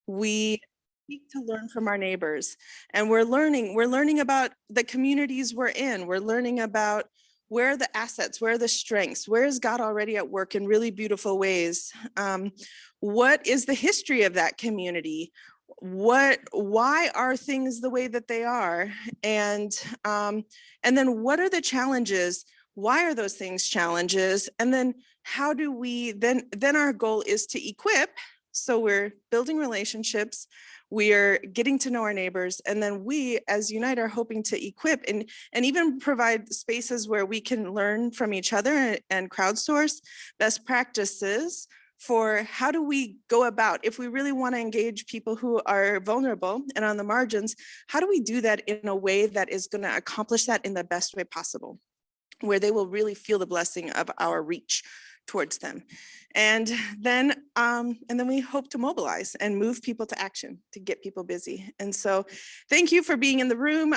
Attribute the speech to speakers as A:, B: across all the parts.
A: We seek to learn from our neighbors, and we're learning about the communities we're in. We're learning about where are the assets, where are the strengths, where is God already at work in really beautiful ways? What is the history of that community? Why are things the way that they are? And then what are the challenges? Why are those things challenges? And then how do we, then our goal is to equip. So we're building relationships, we are getting to know our neighbors, and then we as Unite are hoping to equip and even provide spaces where we can learn from each other and crowdsource best practices for how do we go about, if we really want to engage people who are vulnerable and on the margins, how do we do that in a way that is going to accomplish that in the best way possible, where they will really feel the blessing of our reach towards them. And then we hope to mobilize and move people to action to get people busy. And so thank you for being in the room.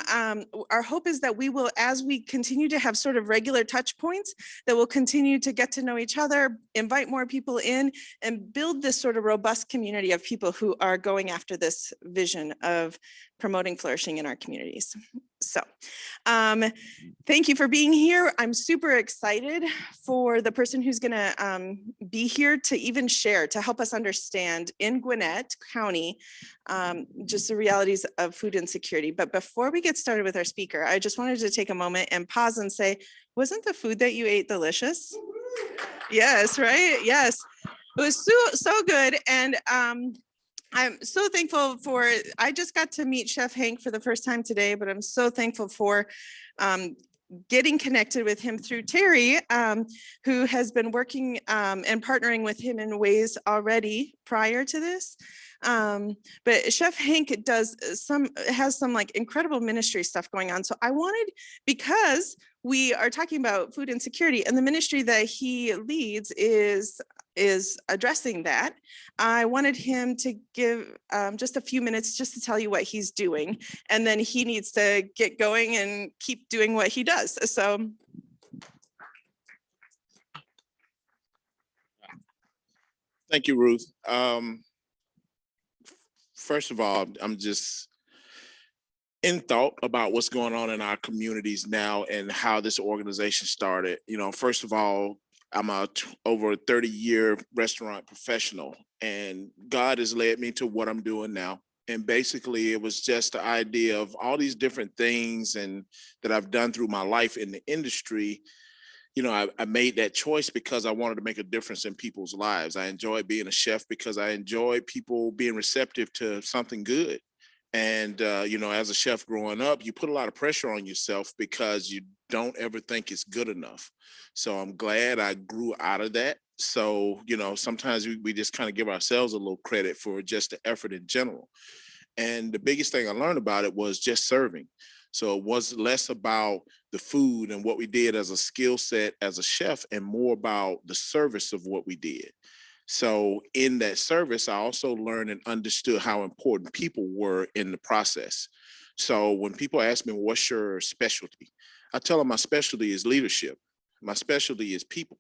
A: Our hope is that we will, as we continue to have sort of regular touch points, that we'll continue to get to know each other, invite more people in, and build this sort of robust community of people who are going after this vision of promoting flourishing in our communities. So thank you for being here. I'm super excited for the person who's gonna be here to even share, to help us understand in Gwinnett County, just the realities of food insecurity. But before we get started with our speaker, I just wanted to take a moment and pause and say, wasn't the food that you ate delicious? Yes, right? Yes, it was so good. And I'm so thankful for, I just got to meet Chef Hank for the first time today, but I'm so thankful for getting connected with him through Terry, who has been working and partnering with him in ways already prior to this. But Chef Hank has some like incredible ministry stuff going on. So I wanted, because we are talking about food insecurity and the ministry that he leads is addressing that, I wanted him to give just a few minutes just to tell you what he's doing, and then he needs to get going and keep doing what he does. So
B: thank you, Ruth. First of all, I'm just in thought about what's going on in our communities now and how this organization started. You know, first of all, I'm over a 30-year restaurant professional, and God has led me to what I'm doing now. And basically, it was just the idea of all these different things and that I've done through my life in the industry. You know, I made that choice because I wanted to make a difference in people's lives. I enjoy being a chef because I enjoy people being receptive to something good. And, you know, as a chef growing up, you put a lot of pressure on yourself because you don't ever think it's good enough. So I'm glad I grew out of that. So, you know, sometimes we just kind of give ourselves a little credit for just the effort in general. And the biggest thing I learned about it was just serving. So it was less about the food and what we did as a skill set as a chef and more about the service of what we did. So in that service, I also learned and understood how important people were in the process. So when people ask me, what's your specialty? I tell them my specialty is leadership. My specialty is people,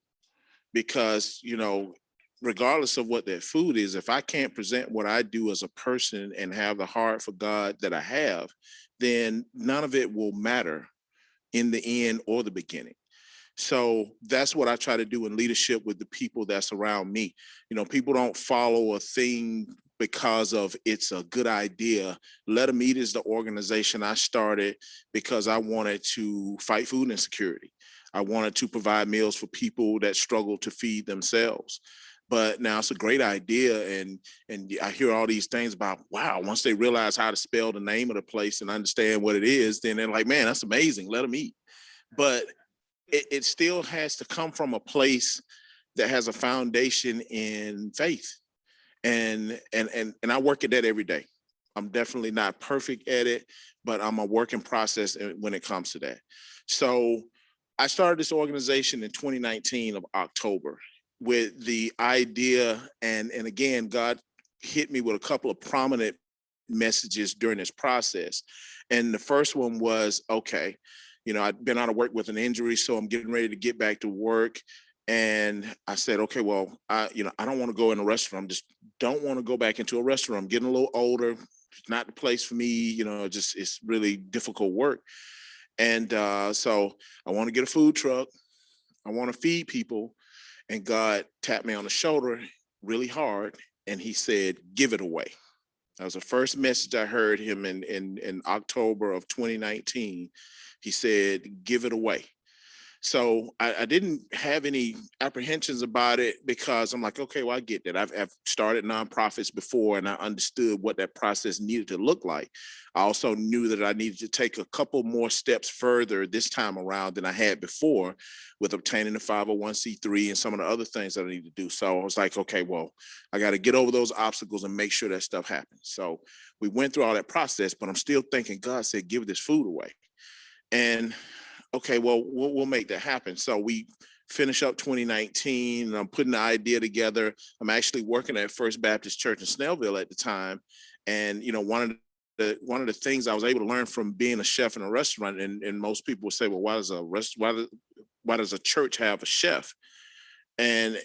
B: because, you know, regardless of what that food is, if I can't present what I do as a person and have the heart for God that I have, then none of it will matter in the end or the beginning. So that's what I try to do in leadership with the people that's around me. You know, people don't follow a thing because of it's a good idea. Let Them Eat is the organization I started because I wanted to fight food insecurity. I wanted to provide meals for people that struggle to feed themselves. But now it's a great idea, and I hear all these things about, wow, once they realize how to spell the name of the place and understand what it is, then they're like, man, that's amazing, let them eat. But it still has to come from a place that has a foundation in faith. And I work at that every day. I'm definitely not perfect at it, but I'm a work in process when it comes to that. So I started this organization in 2019 of October with the idea, and again, God hit me with a couple of prominent messages during this process. And the first one was, okay, you know, I'd been out of work with an injury, so I'm getting ready to get back to work. And I said, okay, well, I don't want to go in a restaurant. Just don't want to go back into a restaurant. I'm getting a little older. It's not the place for me. Just it's really difficult work. And so I want to get a food truck. I want to feed people. And God tapped me on the shoulder really hard. And he said, give it away. That was the first message I heard him in October of 2019. He said, give it away. So I didn't have any apprehensions about it because I'm like, okay, well, I get that. I've started nonprofits before and I understood what that process needed to look like. I also knew that I needed to take a couple more steps further this time around than I had before with obtaining the 501c3 and some of the other things that I need to do. So I was like, okay, well, I got to get over those obstacles and make sure that stuff happens. So we went through all that process, but I'm still thinking, God said, give this food away. And okay, well, we'll make that happen. So we finish up 2019 and I'm putting the idea together. I'm actually working at First Baptist Church in Snellville at the time. And, one of the things I was able to learn from being a chef in a restaurant, and most people would say, well, why does a church have a chef? And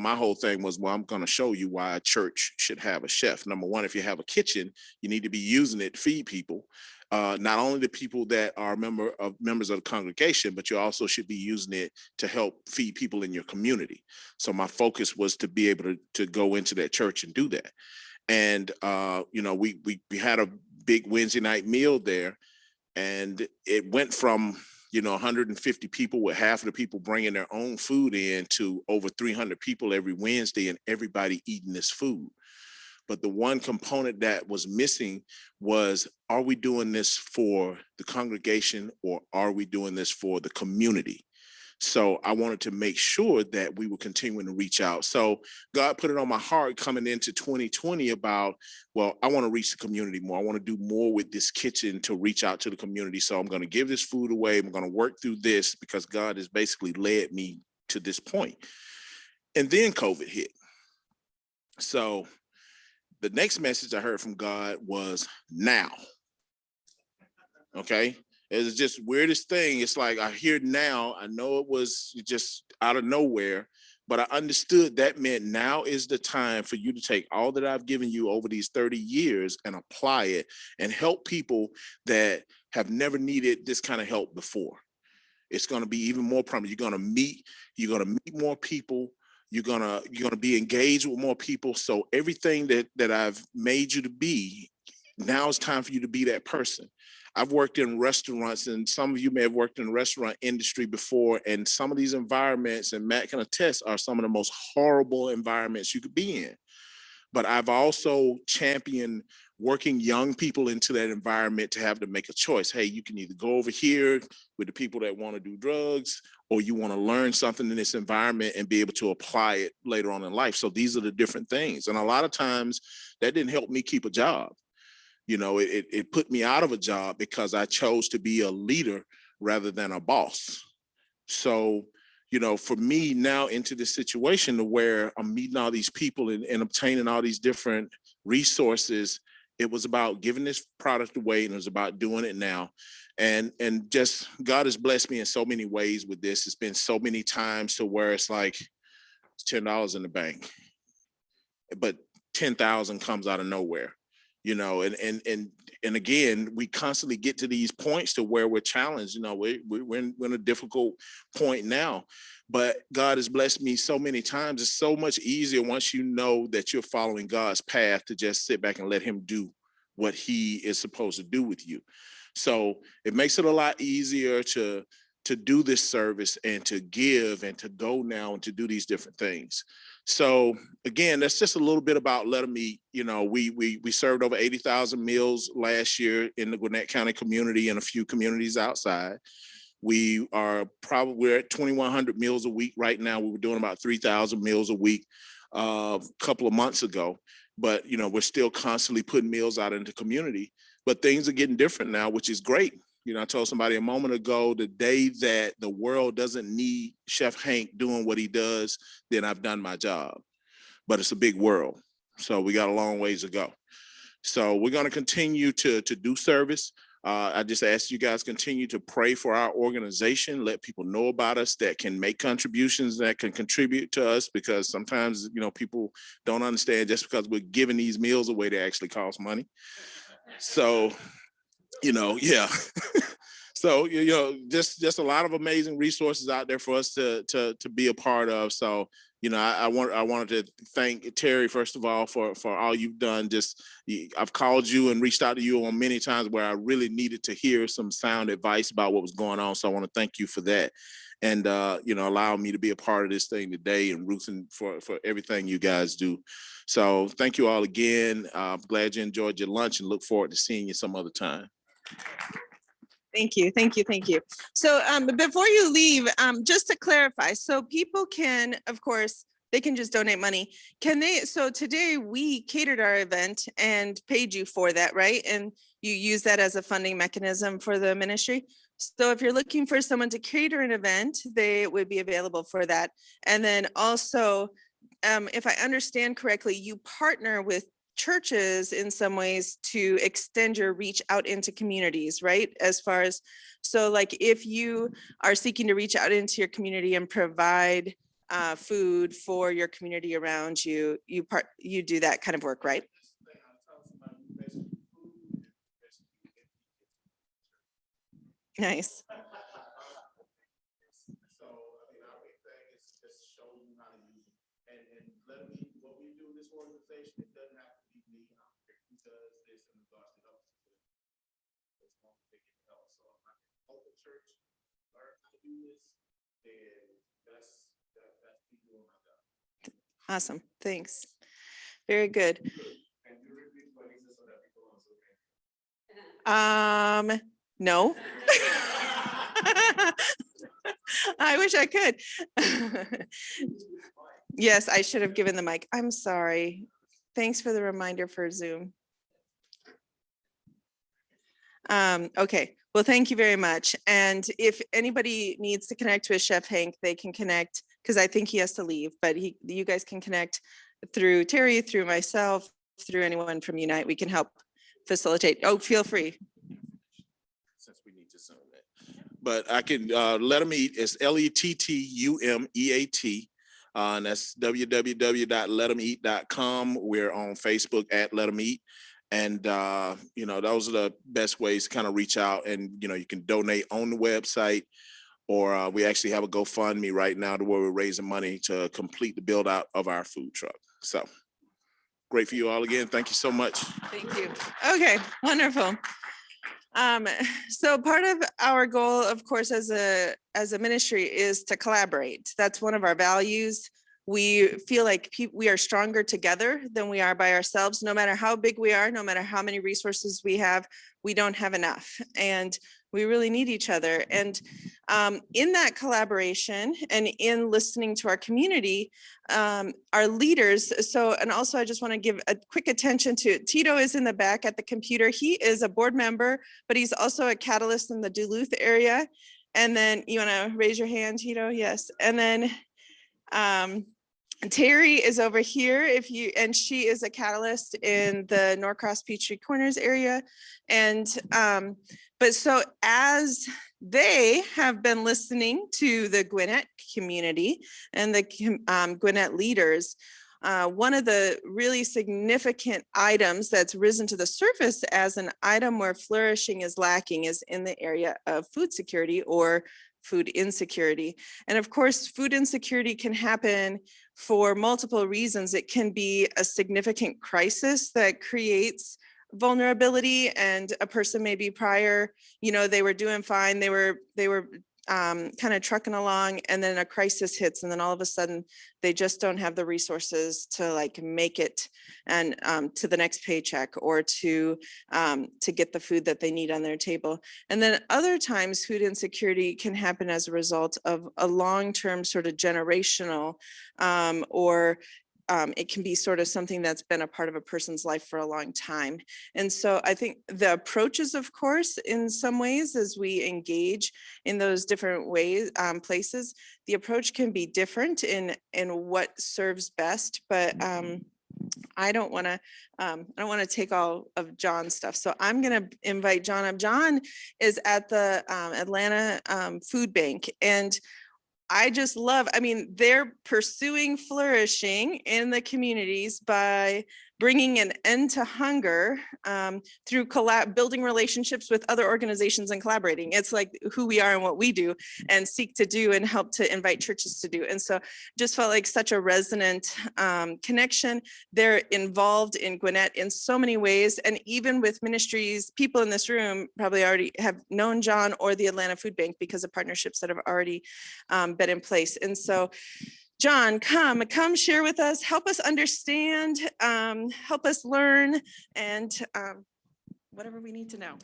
B: my whole thing was, well, I'm going to show you why a church should have a chef. Number one, if you have a kitchen, you need to be using it to feed people. Not only the people that are members of the congregation, but you also should be using it to help feed people in your community. So my focus was to be able to go into that church and do that. And we had a big Wednesday night meal there, and it went from 150 people, with half of the people bringing their own food in, to over 300 people every Wednesday, and everybody eating this food. But the one component that was missing was, are we doing this for the congregation or are we doing this for the community? So I wanted to make sure that we were continuing to reach out. So God put it on my heart coming into 2020 about, well, I want to reach the community more. I want to do more with this kitchen to reach out to the community. So I'm going to give this food away. I'm going to work through this because God has basically led me to this point. And then COVID hit. So the next message I heard from God was now. Okay. It's just weirdest thing. It's like I hear now, I know it was just out of nowhere, but I understood that meant now is the time for you to take all that I've given you over these 30 years and apply it and help people that have never needed this kind of help before. It's going to be even more prominent. You're going to meet more people. You're gonna be engaged with more people. So everything that I've made you to be, now it's time for you to be that person. I've worked in restaurants, and some of you may have worked in the restaurant industry before, and some of these environments, and Matt can attest, are some of the most horrible environments you could be in. But I've also championed working young people into that environment to have to make a choice. Hey, you can either go over here with the people that want to do drugs, or you want to learn something in this environment and be able to apply it later on in life. So these are the different things. And a lot of times that didn't help me keep a job. It put me out of a job because I chose to be a leader rather than a boss. So, for me now into this situation to where I'm meeting all these people and obtaining all these different resources, it was about giving this product away, and it was about doing it now. And just God has blessed me in so many ways with this. It's been so many times to where it's like it's $10 in the bank, but 10,000 comes out of nowhere. And again, we constantly get to these points to where we're challenged. We're in a difficult point now, but God has blessed me so many times. It's so much easier once you know that you're following God's path to just sit back and let him do what he is supposed to do with you. So it makes it a lot easier to do this service and to give and to go now and to do these different things. So again, that's just a little bit about Let Them Eat. We served over 80,000 meals last year in the Gwinnett County community and a few communities outside. We're at 2,100 meals a week right now. We were doing about 3,000 meals a week a couple of months ago. But we're still constantly putting meals out into community. But things are getting different now, which is great. I told somebody a moment ago, the day that the world doesn't need Chef Hank doing what he does, then I've done my job. But it's a big world. So we got a long ways to go. So we're going to continue to do service. I just ask you guys continue to pray for our organization, let people know about us that can make contributions, that can contribute to us, because sometimes, people don't understand just because we're giving these meals away, they actually cost money. So, yeah. So, just a lot of amazing resources out there for us to be a part of. So, I wanted to thank Terry, first of all, for all you've done. I've called you and reached out to you on many times where I really needed to hear some sound advice about what was going on. So I want to thank you for that. And, allowing me to be a part of this thing today, and rooting for everything you guys do. So thank you all again. I'm glad you enjoyed your lunch and look forward to seeing you some other time.
A: Thank you, thank you, thank you. So before you leave, just to clarify, so people can, of course, they can just donate money. So today we catered our event and paid you for that, right? And you use that as a funding mechanism for the ministry. So if you're looking for someone to cater an event, they would be available for that. And then also, if I understand correctly, you partner with churches in some ways to extend your reach out into communities, right? As far as, so like if you are seeking to reach out into your community and provide food for your community around you, you do that kind of work, right? Nice. Awesome, thanks. Very good. No. I wish I could. Yes, I should have given the mic. I'm sorry. Thanks for the reminder for Zoom. Okay, well, thank you very much. And if anybody needs to connect with Chef Hank, they can connect, because I think he has to leave, but you guys can connect through Terry, through myself, through anyone from Unite. We can help facilitate. Oh, feel free.
B: Since we need to Zoom it. But I can Let Them Eat. It's LETTUMEAT. And that's www.letthemeat.com. We're on Facebook at Let Them Eat. And, those are the best ways to kind of reach out. And, you can donate on the website, or we actually have a GoFundMe right now to where we're raising money to complete the build out of our food truck. So great for you all again. Thank you so much.
A: Thank you. Okay, wonderful. So part of our goal, of course, as a ministry is to collaborate. That's one of our values. We feel like we are stronger together than we are by ourselves. No matter how big we are, no matter how many resources we have, we don't have enough. And we really need each other. And in that collaboration and in listening to our community, our leaders. So, and also I just want to give a quick attention to Tito is in the back at the computer. He is a board member, but he's also a catalyst in the Duluth area. And then you want to raise your hand, Tito? Yes. And then Terry is over here and she is a catalyst in the Norcross Peachtree Corners area. And but so as they have been listening to the Gwinnett community and the Gwinnett leaders, one of the really significant items that's risen to the surface as an item where flourishing is lacking is in the area of food security or food insecurity. And of course, food insecurity can happen for multiple reasons. It can be a significant crisis that creates vulnerability, and a person maybe prior, they were doing fine. They were kind of trucking along, and then a crisis hits, and then all of a sudden they just don't have the resources to make it and to the next paycheck, or to get the food that they need on their table. And then other times food insecurity can happen as a result of a long-term sort of generational or it can be sort of something that's been a part of a person's life for a long time. And so I think the approaches, of course, in some ways, as we engage in those different ways, places, the approach can be different in what serves best. But I don't want to take all of John's stuff. So I'm going to invite John up. John is at the Atlanta Food Bank, and I just love, I mean, they're pursuing flourishing in the communities by bringing an end to hunger through building relationships with other organizations and collaborating. It's like who we are and what we do and seek to do and help to invite churches to do. And so just felt like such a resonant connection. They're involved in Gwinnett in so many ways. And even with ministries, people in this room probably already have known John or the Atlanta Food Bank because of partnerships that have already been in place. And so John, come share with us, help us understand, help us learn, and whatever we need to know.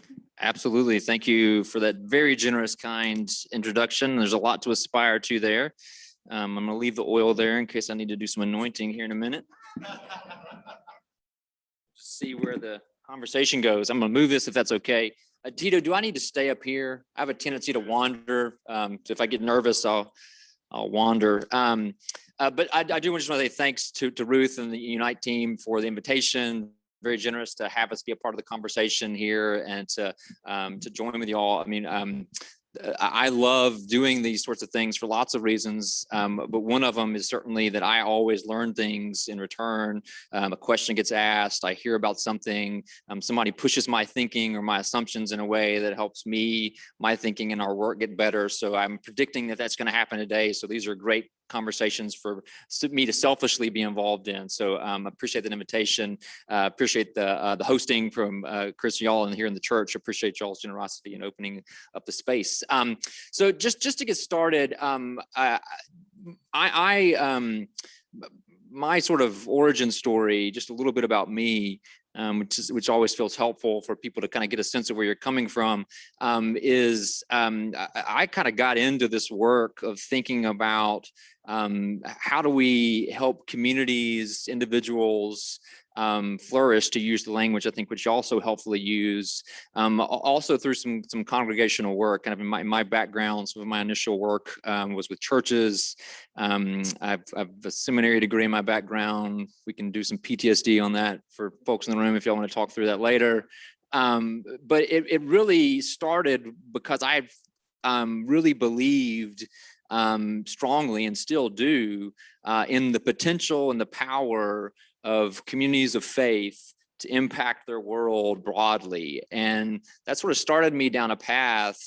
C: Absolutely. Thank you for that very generous, kind introduction. There's a lot to aspire to there. I'm going to leave the oil there in case I need to do some anointing here in a minute. See where the conversation goes. I'm going to move this if that's okay. Tito, do I need to stay up here? I have a tendency to wander. If I get nervous, I'll wander. But I do just want to say thanks to Ruth and the Unite team for the invitation. Very generous to have us be a part of the conversation here and to join with you all. I mean, I love doing these sorts of things for lots of reasons, but one of them is certainly that I always learn things in return. A question gets asked, I hear about something, somebody pushes my thinking or my assumptions in a way that helps me, my thinking and our work get better. So I'm predicting that that's going to happen today. So these are great conversations for me to selfishly be involved in. So appreciate that invitation. Appreciate the hosting from Chris, y'all, and here in the church. Appreciate y'all's generosity in opening up the space. So just to get started, my sort of origin story, just a little bit about me, which always feels helpful for people to kind of get a sense of where you're coming from, is I kind of got into this work of thinking about how do we help communities, individuals flourish, to use the language I think which you also helpfully use, also through some congregational work. Kind of in my background, some of my initial work was with churches. I've a seminary degree in my background. We can do some PTSD on that for folks in the room if y'all want to talk through that later. But it really started because I've really believed strongly, and still do, in the potential and the power of communities of faith to impact their world broadly. And that sort of started me down a path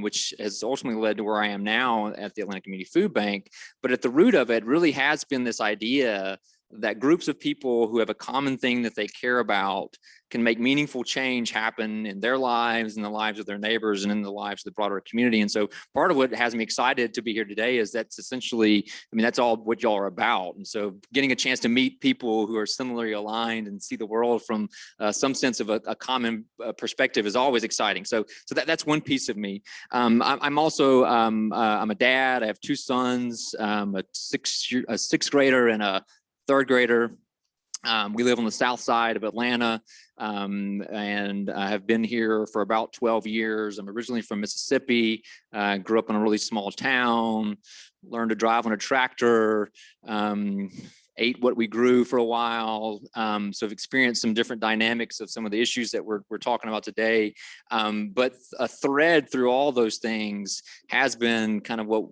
C: which has ultimately led to where I am now at the Atlanta Community Food Bank. But at the root of it really has been this idea that groups of people who have a common thing that they care about can make meaningful change happen in their lives, in the lives of their neighbors, and in the lives of the broader community. And so part of what has me excited to be here today is that's essentially, I mean, that's all what y'all are about. And so getting a chance to meet people who are similarly aligned and see the world from some sense of a common perspective is always exciting. So that's one piece of me. I'm also, I'm a dad. I have two sons, a sixth grader and a third grader. We live on the south side of Atlanta, and I have been here for about 12 years. I'm originally from Mississippi, grew up in a really small town, learned to drive on a tractor, ate what we grew for a while. So I've experienced some different dynamics of some of the issues that we're talking about today. But a thread through all those things has been kind of what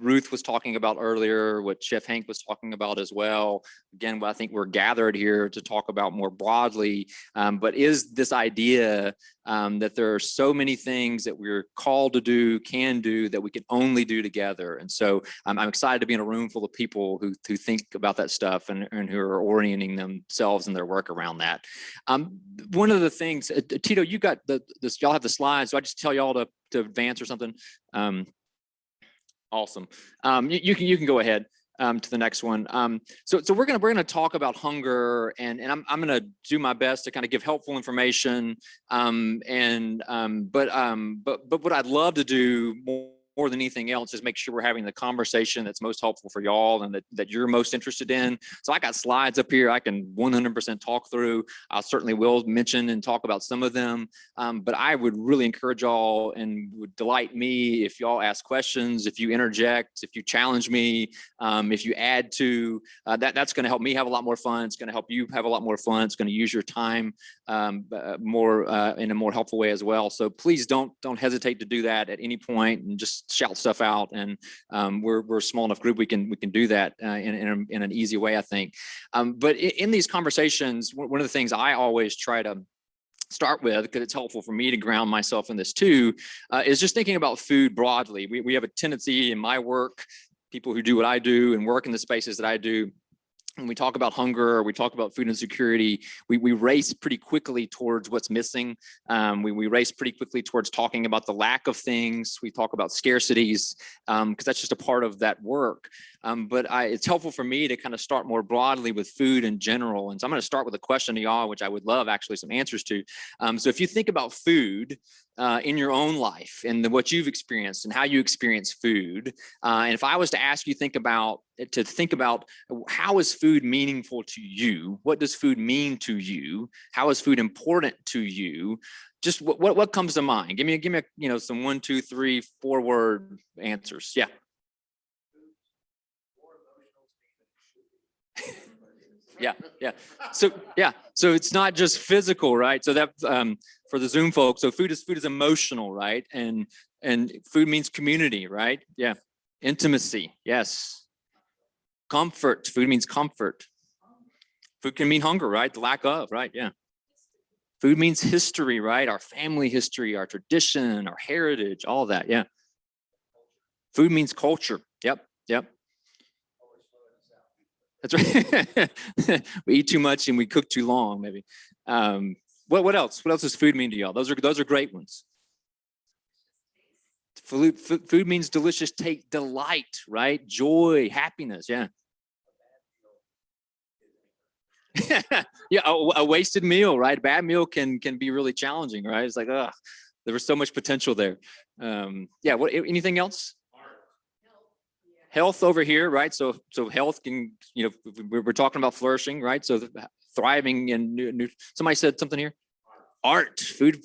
C: Ruth was talking about earlier, what Chef Hank was talking about as well. Again, I think we're gathered here to talk about more broadly, but is this idea that there are so many things that we're called to do, can do, that we can only do together. And so I'm excited to be in a room full of people who think about that stuff and who are orienting themselves and their work around that. One of the things, Tito, you got this, y'all have the slides, so I just tell y'all to advance or something. Awesome. You can go ahead to the next one. So we're gonna talk about hunger, and I'm gonna do my best to kind of give helpful information. But what I'd love to do more more than anything else is make sure we're having the conversation that's most helpful for y'all and that you're most interested in. So I got slides up here I can 100% talk through. I certainly will mention and talk about some of them, but I would really encourage y'all and would delight me if y'all ask questions, if you interject, if you challenge me, if you add to that's going to help me have a lot more fun. It's going to help you have a lot more fun. It's going to use your time more in a more helpful way as well. So please don't hesitate to do that at any point and just shout stuff out. And we're a small enough group we can do that in an easy way, I think. But in these conversations, one of the things I always try to start with, because it's helpful for me to ground myself in this too, is just thinking about food broadly. We have a tendency in my work, people who do what I do and work in the spaces that I do, when we talk about hunger or we talk about food insecurity, we race pretty quickly towards what's missing. We race pretty quickly towards talking about the lack of things. We talk about scarcities because that's just a part of that work. But it's helpful for me to kind of start more broadly with food in general. And so I'm going to start with a question to y'all, which I would love actually some answers to. So if you think about food in your own life and what you've experienced and how you experience food, and if I was to ask you think about how is food meaningful to you? What does food mean to you? How is food important to you? Just what comes to mind? Give me some 1, 2, 3, 4 word answers. Yeah. Yeah. So it's not just physical, right? So that for the Zoom folks, so food is emotional, right? And food means community, right? Yeah. Intimacy, yes. Comfort, food means comfort. Food can mean hunger, right? The lack of, right? Yeah. Food means history, right? Our family history, our tradition, our heritage, all that, yeah. Food means culture, yep. That's right. We eat too much and we cook too long, maybe. What else? What else does food mean to y'all? Those are great ones. Food means delicious, take delight, right? Joy, happiness, yeah. Yeah, a wasted meal, right? A bad meal can be really challenging, right? It's like, there was so much potential there. Yeah. Anything else? Health over here, right? So health can, we're talking about flourishing, right? So thriving and new. Somebody said something here. Art, food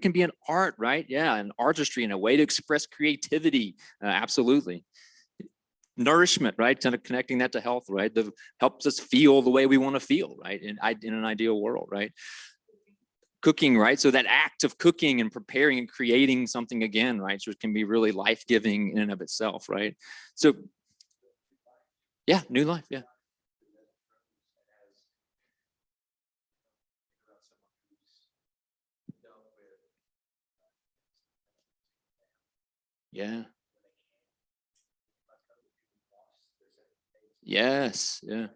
C: can be an art, right? Yeah, an artistry and a way to express creativity. Absolutely. Nourishment, right? Kind of connecting that to health, right? That helps us feel the way we want to feel, right? In an ideal world, right? Cooking, right? So that act of cooking and preparing and creating something again, right? So it can be really life-giving in and of itself, right? So yeah, new life, yeah. Yeah. Yes, yeah.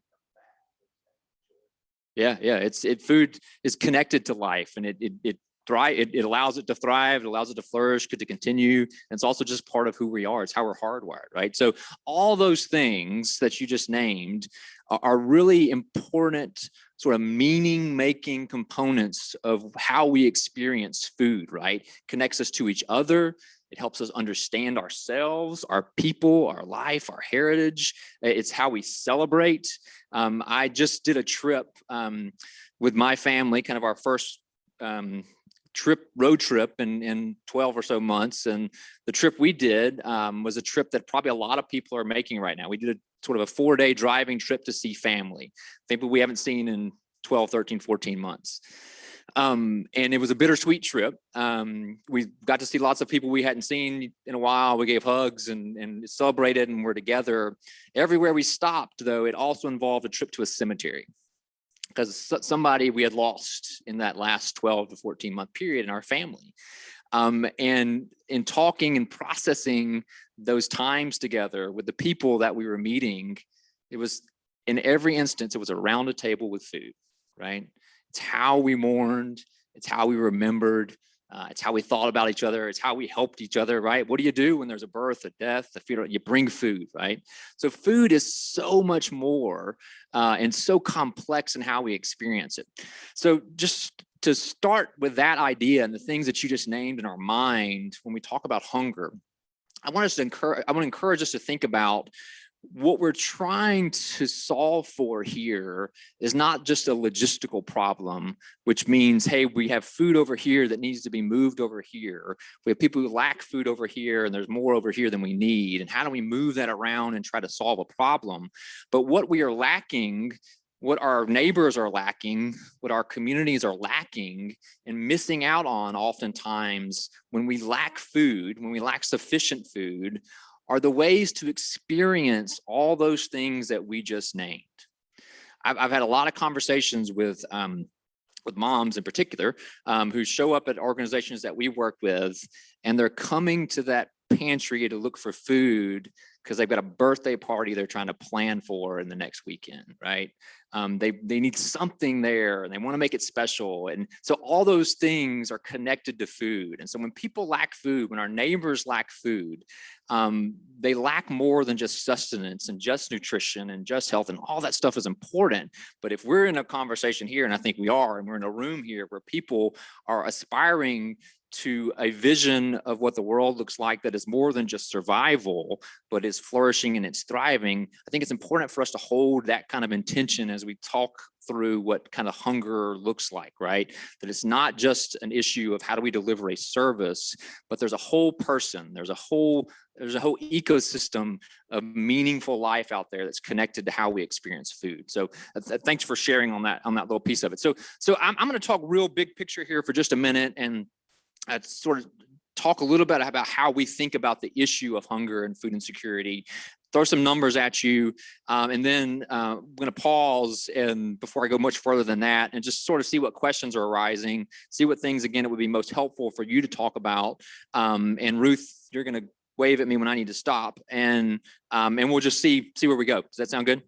C: Yeah. Food is connected to life, and it allows it to thrive, it allows it to flourish, to continue. And it's also just part of who we are. It's how we're hardwired, right? So all those things that you just named are really important sort of meaning-making components of how we experience food, right? Connects us to each other. It helps us understand ourselves, our people, our life, our heritage. It's how we celebrate. I just did a trip with my family, kind of our first road trip in 12 or so months. And the trip we did was a trip that probably a lot of people are making right now. We did a sort of a 4-day driving trip to see family, people we haven't seen in 12, 13, 14 months. And it was a bittersweet trip. We got to see lots of people we hadn't seen in a while. We gave hugs and celebrated and were together. Everywhere we stopped, though, it also involved a trip to a cemetery, because somebody we had lost in that last 12 to 14 month period in our family. And in talking and processing those times together with the people that we were meeting, it was, in every instance, it was around a table with food, right? It's how we mourned. It's how we remembered. It's how we thought about each other. It's how we helped each other, right? What do you do when there's a birth, a death, a funeral? You bring food, right? So food is so much more and so complex in how we experience it. So just to start with that idea and the things that you just named in our mind when we talk about hunger, I want to encourage us to think about what we're trying to solve for here is not just a logistical problem, which means, hey, we have food over here that needs to be moved over here. We have people who lack food over here, and there's more over here than we need. And how do we move that around and try to solve a problem? But what we are lacking, what our neighbors are lacking, what our communities are lacking and missing out on oftentimes when we lack food, when we lack sufficient food, are the ways to experience all those things that we just named. I've had a lot of conversations with moms in particular who show up at organizations that we work with, and they're coming to that pantry to look for food because they've got a birthday party they're trying to plan for in the next weekend, right? They need something there and they want to make it special. And so all those things are connected to food. And so when people lack food, when our neighbors lack food, they lack more than just sustenance and just nutrition and just health, and all that stuff is important. But if we're in a conversation here, and I think we are, and we're in a room here where people are aspiring to a vision of what the world looks like that is more than just survival, but is flourishing and it's thriving, I think it's important for us to hold that kind of intention as we talk through what kind of hunger looks like, right? That it's not just an issue of how do we deliver a service, but there's a whole person, there's a whole ecosystem of meaningful life out there that's connected to how we experience food. So thanks for sharing on that little piece of it. So I'm going to talk real big picture here for just a minute and sort of talk a little bit about how we think about the issue of hunger and food insecurity, throw some numbers at you, and then I'm going to pause and before I go much further than that and just sort of see what questions are arising, see what things, again, it would be most helpful for you to talk about. And Ruth, you're going to wave at me when I need to stop, and we'll just see where we go. Does that sound good?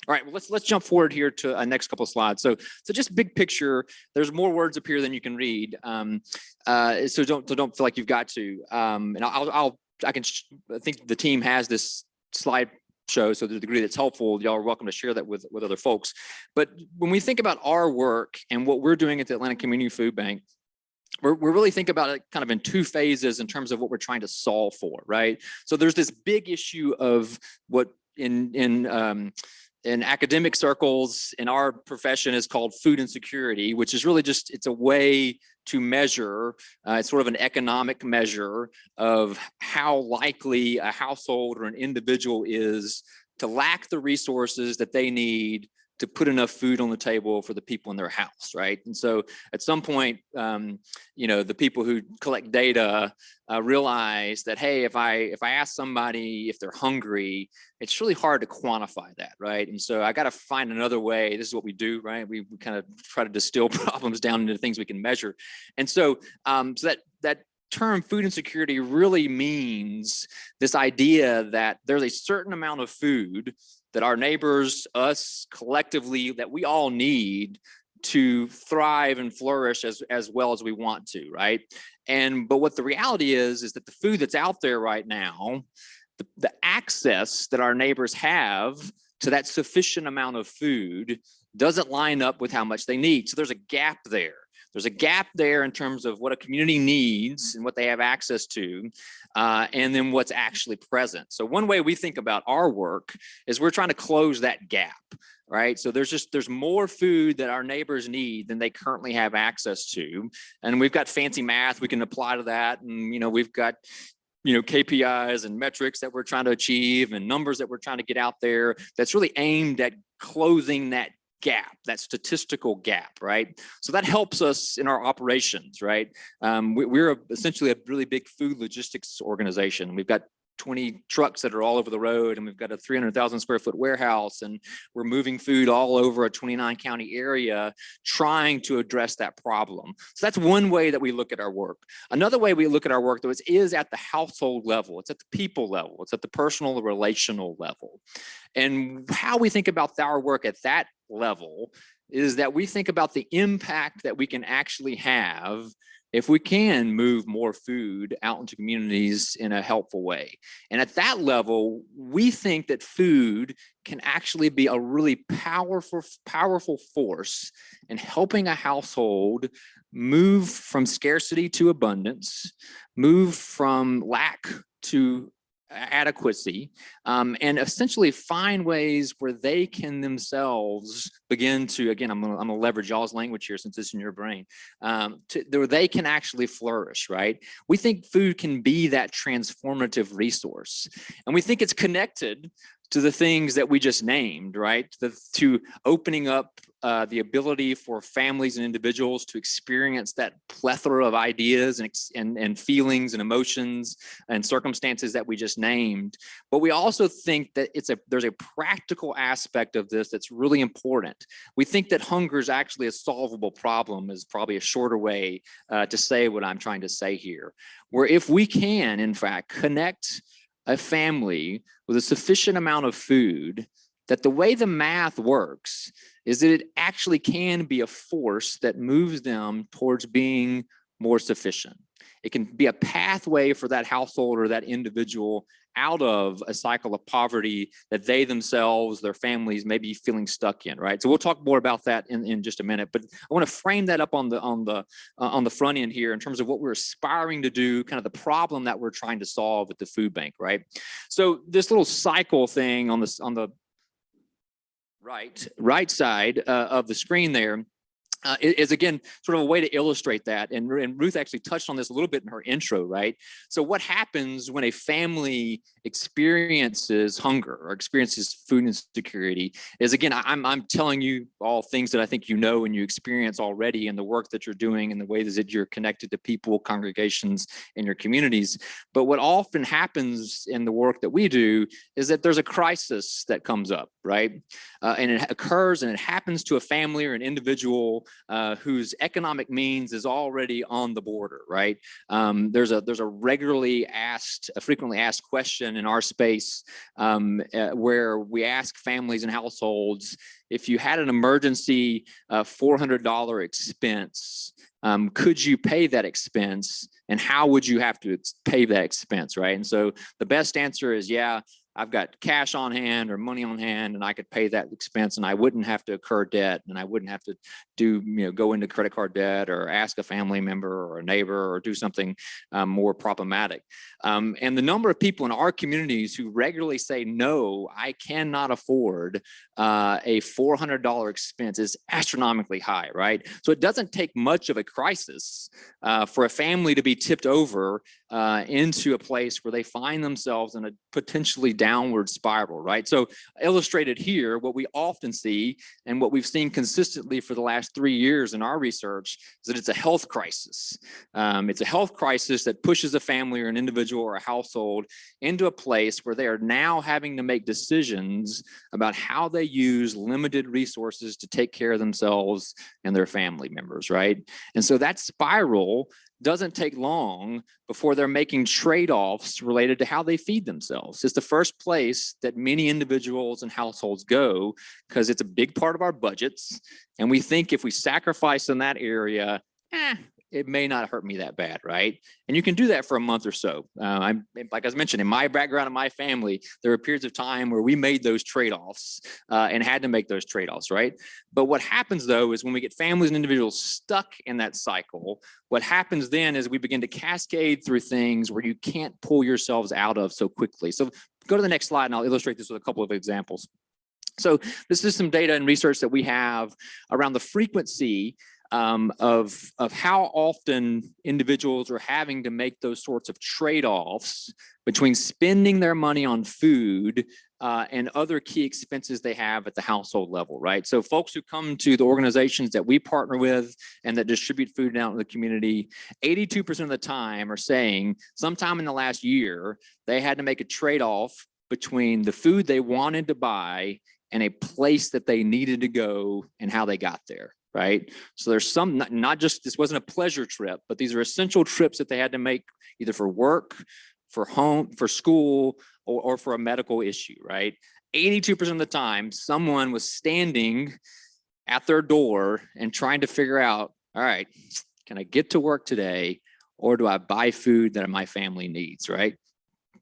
C: All right, well, let's jump forward here to a next couple of slides. So just big picture, there's more words up here than you can read. So don't feel like you've got to. And I think the team has this slide show, so to the degree that's helpful, y'all are welcome to share that with other folks. But when we think about our work and what we're doing at the Atlanta Community Food Bank, we're really thinking about it kind of in two phases in terms of what we're trying to solve for, right? So there's this big issue of what in academic circles, in our profession, is called food insecurity, which is really just, it's a way to measure, it's sort of an economic measure of how likely a household or an individual is to lack the resources that they need to put enough food on the table for the people in their house, right? And so at some point, the people who collect data realize that, hey, if I ask somebody if they're hungry, it's really hard to quantify that, right? And so I got to find another way. This is what we do, right? We kind of try to distill problems down into things we can measure. And so, that term food insecurity really means this idea that there's a certain amount of food that our neighbors, us collectively, that we all need to thrive and flourish as well as we want to, right? But what the reality is that the food that's out there right now, the access that our neighbors have to that sufficient amount of food doesn't line up with how much they need. So there's a gap there. There's a gap there in terms of what a community needs and what they have access to, and then what's actually present. So one way we think about our work is we're trying to close that gap, right? So there's more food that our neighbors need than they currently have access to. And we've got fancy math we can apply to that. And, we've got, KPIs and metrics that we're trying to achieve and numbers that we're trying to get out there that's really aimed at closing that gap, that statistical gap, right? So that helps us in our operations, right? We're essentially a really big food logistics organization. We've got 20 trucks that are all over the road, and we've got a 300,000 square foot warehouse, and we're moving food all over a 29 county area trying to address that problem. So that's one way that we look at our work. Another way we look at our work, though, is at the household level. It's at the people level. It's at the personal, the relational level. And how we think about our work at that level is that we think about the impact that we can actually have if we can move more food out into communities in a helpful way. And at that level, we think that food can actually be a really powerful force in helping a household move from scarcity to abundance, move from lack to adequacy, and essentially find ways where they can themselves begin to, again, I'm gonna leverage y'all's language here since it's in your brain, where they can actually flourish, right? We think food can be that transformative resource, and we think it's connected to the things that we just named, right? To opening up the ability for families and individuals to experience that plethora of ideas and feelings and emotions and circumstances that we just named. But we also think that there's a practical aspect of this that's really important. We think that hunger is actually a solvable problem, is probably a shorter way to say what I'm trying to say here. Where if we can, in fact, connect a family with a sufficient amount of food, that the way the math works is that it actually can be a force that moves them towards being more sufficient. It can be a pathway for that household or that individual out of a cycle of poverty that they themselves, their families may be feeling stuck in, right? So we'll talk more about that in just a minute, but I want to frame that up on the front end here in terms of what we're aspiring to do, kind of the problem that we're trying to solve with the food bank, right? So this little cycle thing on the right side of the screen there is again sort of a way to illustrate that, and Ruth actually touched on this a little bit in her intro, right? So what happens when a family experiences hunger or experiences food insecurity is, again, I'm telling you all things that I think you know and you experience already in the work that you're doing and the ways that you're connected to people, congregations, in your communities. But what often happens in the work that we do is that there's a crisis that comes up, right? And it occurs and it happens to a family or an individual whose economic means is already on the border, right? There's a frequently asked question in our space where we ask families and households, if you had an emergency $400 expense, could you pay that expense, and how would you have to pay that expense, right? And so the best answer is, yeah, I've got cash on hand or money on hand, and I could pay that expense, and I wouldn't have to incur debt, and I wouldn't have to go into credit card debt or ask a family member or a neighbor or do something more problematic. And the number of people in our communities who regularly say, no, I cannot afford a $400 expense is astronomically high, right? So it doesn't take much of a crisis for a family to be tipped over into a place where they find themselves in a potentially downward spiral, right? So illustrated here, what we often see and what we've seen consistently for the last 3 years in our research is that it's a health crisis. It's a health crisis that pushes a family or an individual or a household into a place where they are now having to make decisions about how they use limited resources to take care of themselves and their family members, right? And so that spiral doesn't take long before they're making trade-offs related to how they feed themselves. It's the first place that many individuals and households go because it's a big part of our budgets. And we think if we sacrifice in that area, it may not hurt me that bad, right? And you can do that for a month or so. Like I was mentioning, in my background and my family, there were periods of time where we made those trade-offs and had to make those trade-offs, right? But what happens though is when we get families and individuals stuck in that cycle, what happens then is we begin to cascade through things where you can't pull yourselves out of so quickly. So go to the next slide and I'll illustrate this with a couple of examples. So this is some data and research that we have around the frequency of how often individuals are having to make those sorts of trade-offs between spending their money on food and other key expenses they have at the household level, right? So folks who come to the organizations that we partner with and that distribute food out in the community, 82% of the time are saying sometime in the last year, they had to make a trade-off between the food they wanted to buy and a place that they needed to go and how they got there. Right. So there's some, not just, this wasn't a pleasure trip, but these are essential trips that they had to make either for work, for home, for school, or for a medical issue, right? 82% of the time, someone was standing at their door and trying to figure out, all right, can I get to work today, or do I buy food that my family needs, right?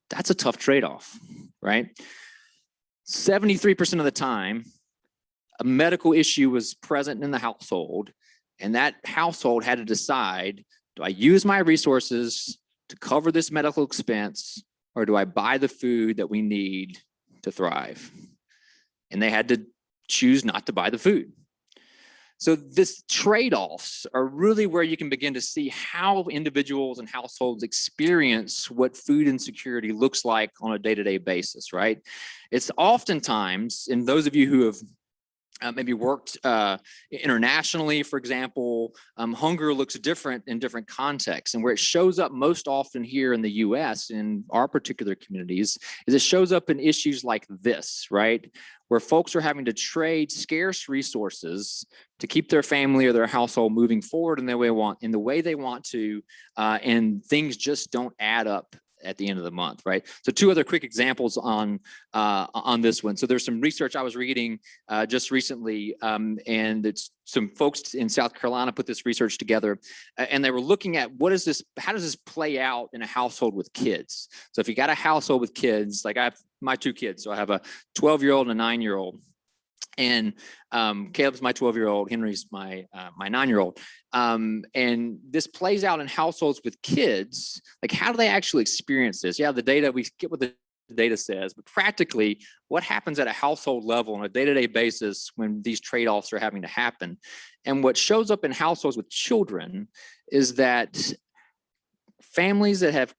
C: That's a tough trade-off, right? 73% of the time, a medical issue was present in the household, and that household had to decide, do I use my resources to cover this medical expense, or do I buy the food that we need to thrive? And they had to choose not to buy the food. So this trade-offs are really where you can begin to see how individuals and households experience what food insecurity looks like on a day-to-day basis, right? It's oftentimes, and those of you who have maybe worked internationally, for example, hunger looks different in different contexts. And where it shows up most often here in the US, in our particular communities, is it shows up in issues like this, right? Where folks are having to trade scarce resources to keep their family or their household moving forward in the way they want to, and things just don't add up at the end of the month, right? So two other quick examples on this one. So there's some research I was reading just recently, and it's some folks in South Carolina put this research together, and they were looking at how does this play out in a household with kids? So if you got a household with kids, like I have my two kids, so I have a 12-year-old and a 9-year-old. And Caleb's my 12-year-old, Henry's my 9-year-old. And this plays out in households with kids. Like, how do they actually experience this? Yeah, the data, we get what the data says, but practically what happens at a household level on a day-to-day basis when these trade-offs are having to happen. And what shows up in households with children is that families that have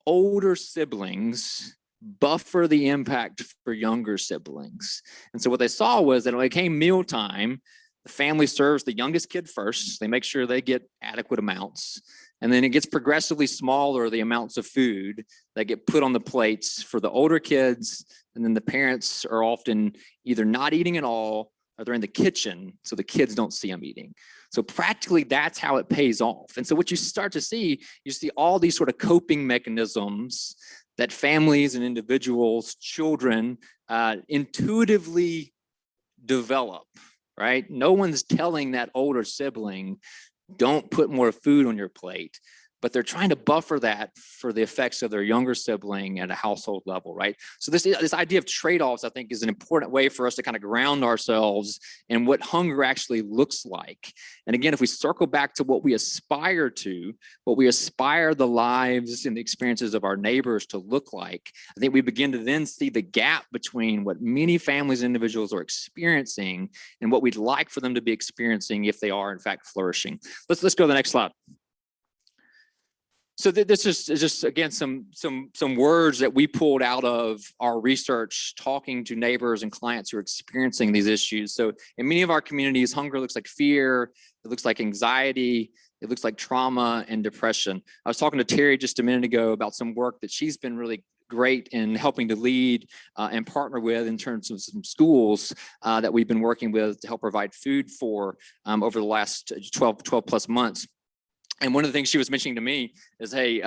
C: older siblings buffer the impact for younger siblings. And so what they saw was that when it came mealtime, the family serves the youngest kid first. They make sure they get adequate amounts. And then it gets progressively smaller, the amounts of food that get put on the plates for the older kids. And then the parents are often either not eating at all, or they're in the kitchen, so the kids don't see them eating. So practically that's how it pays off. And so what you start to see, you see all these sort of coping mechanisms that families and individuals, children, intuitively develop, right? No one's telling that older sibling, don't put more food on your plate, but they're trying to buffer that for the effects of their younger sibling at a household level, right? So this idea of trade-offs, I think, is an important way for us to kind of ground ourselves in what hunger actually looks like. And again, if we circle back to what we aspire to, what we aspire the lives and the experiences of our neighbors to look like, I think we begin to then see the gap between what many families and individuals are experiencing and what we'd like for them to be experiencing if they are in fact flourishing. Let's go to the next slide. So this is just, again, some words that we pulled out of our research, talking to neighbors and clients who are experiencing these issues. So in many of our communities, hunger looks like fear, it looks like anxiety, it looks like trauma and depression. I was talking to Terry just a minute ago about some work that she's been really great in helping to lead and partner with in terms of some schools that we've been working with to help provide food for over the last 12 plus months. And one of the things she was mentioning to me is, hey,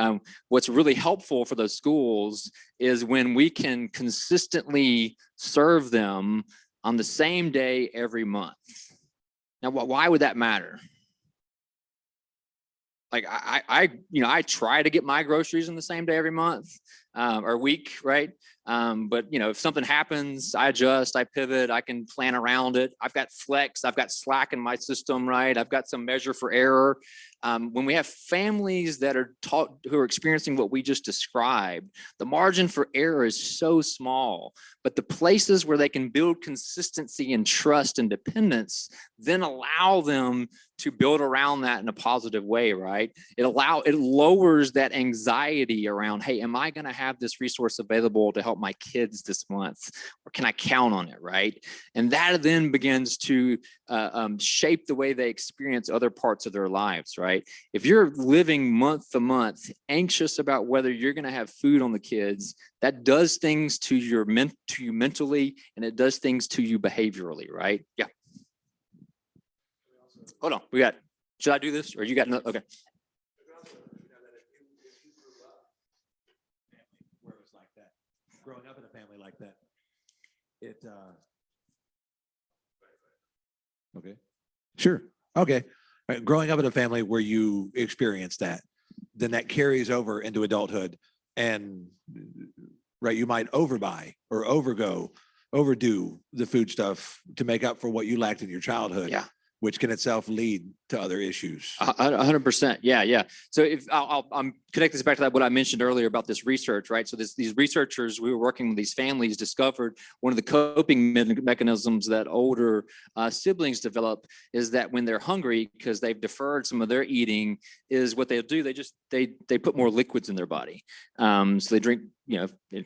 C: what's really helpful for those schools is when we can consistently serve them on the same day every month. Now, why would that matter? Like I try to get my groceries in the same day every month or week, right? But if something happens, I adjust, I pivot, I can plan around it. I've got flex, I've got slack in my system, right? I've got some measure for error. When we have families that are who are experiencing what we just described, the margin for error is so small, but the places where they can build consistency and trust and dependence then allow them to build around that in a positive way, right? It lowers that anxiety around, hey, am I going to have this resource available to help my kids this month, or can I count on it, right? And that then begins to shape the way they experience other parts of their lives, right? If you're living month to month, anxious about whether you're going to have food on the kids, that does things to you mentally, and it does things to you behaviorally, right? Yeah. Hold on, should I do this, or you got no? Okay.
D: Where it was like that, growing up in a family like that, okay, sure, okay. Right. Growing up in a family where you experience that, then that carries over into adulthood, and right, you might overbuy or overdo the food stuff to make up for what you lacked in your childhood.
C: Yeah.
D: which can itself lead to other issues.
C: 100%. Yeah. So if I'm connect this back to that, what I mentioned earlier about this research, right? So these researchers, we were working with these families, discovered one of the coping mechanisms that older siblings develop is that when they're hungry, because they've deferred some of their eating, is what they'll do. They put more liquids in their body. So they drink,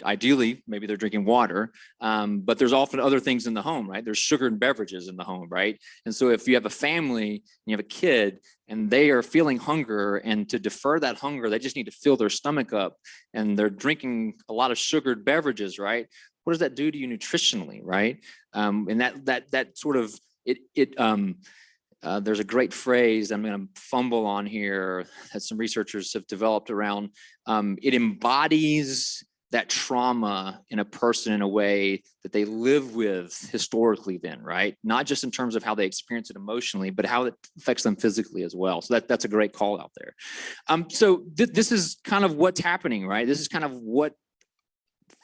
C: ideally, maybe they're drinking water, but there's often other things in the home, right? There's sugared beverages in the home, right? And so if you have a family, and you have a kid, and they are feeling hunger, and to defer that hunger, they just need to fill their stomach up, and they're drinking a lot of sugared beverages, right? What does that do to you nutritionally, right? And that sort of there's a great phrase I'm going to fumble on here that some researchers have developed around. It embodies that trauma in a person in a way that they live with historically then, right? Not just in terms of how they experience it emotionally, but how it affects them physically as well. So that's a great call out there. So this is kind of what's happening, right? This is kind of what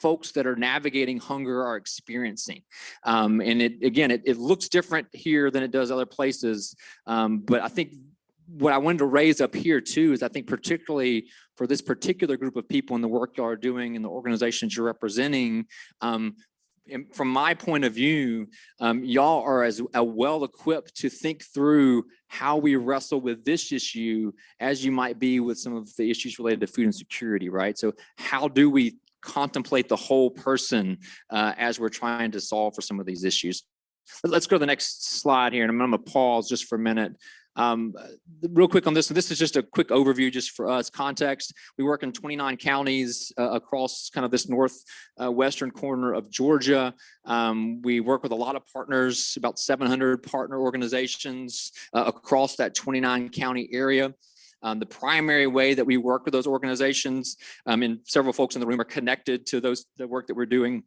C: folks that are navigating hunger are experiencing. And it looks different here than it does other places. But I think what I wanted to raise up here too is I think particularly for this particular group of people and the work y'all are doing and the organizations you're representing, from my point of view, y'all are as well equipped to think through how we wrestle with this issue as you might be with some of the issues related to food insecurity, right? So how do we contemplate the whole person as we're trying to solve for some of these issues? Let's go to the next slide here, and I'm going to pause just for a minute. Real quick on this. So this is just a quick overview just for us context. We work in 29 counties across kind of this northwestern corner of Georgia. We work with a lot of partners, about 700 partner organizations across that 29 county area. The primary way that we work with those organizations, and several folks in the room are connected to the work that we're doing,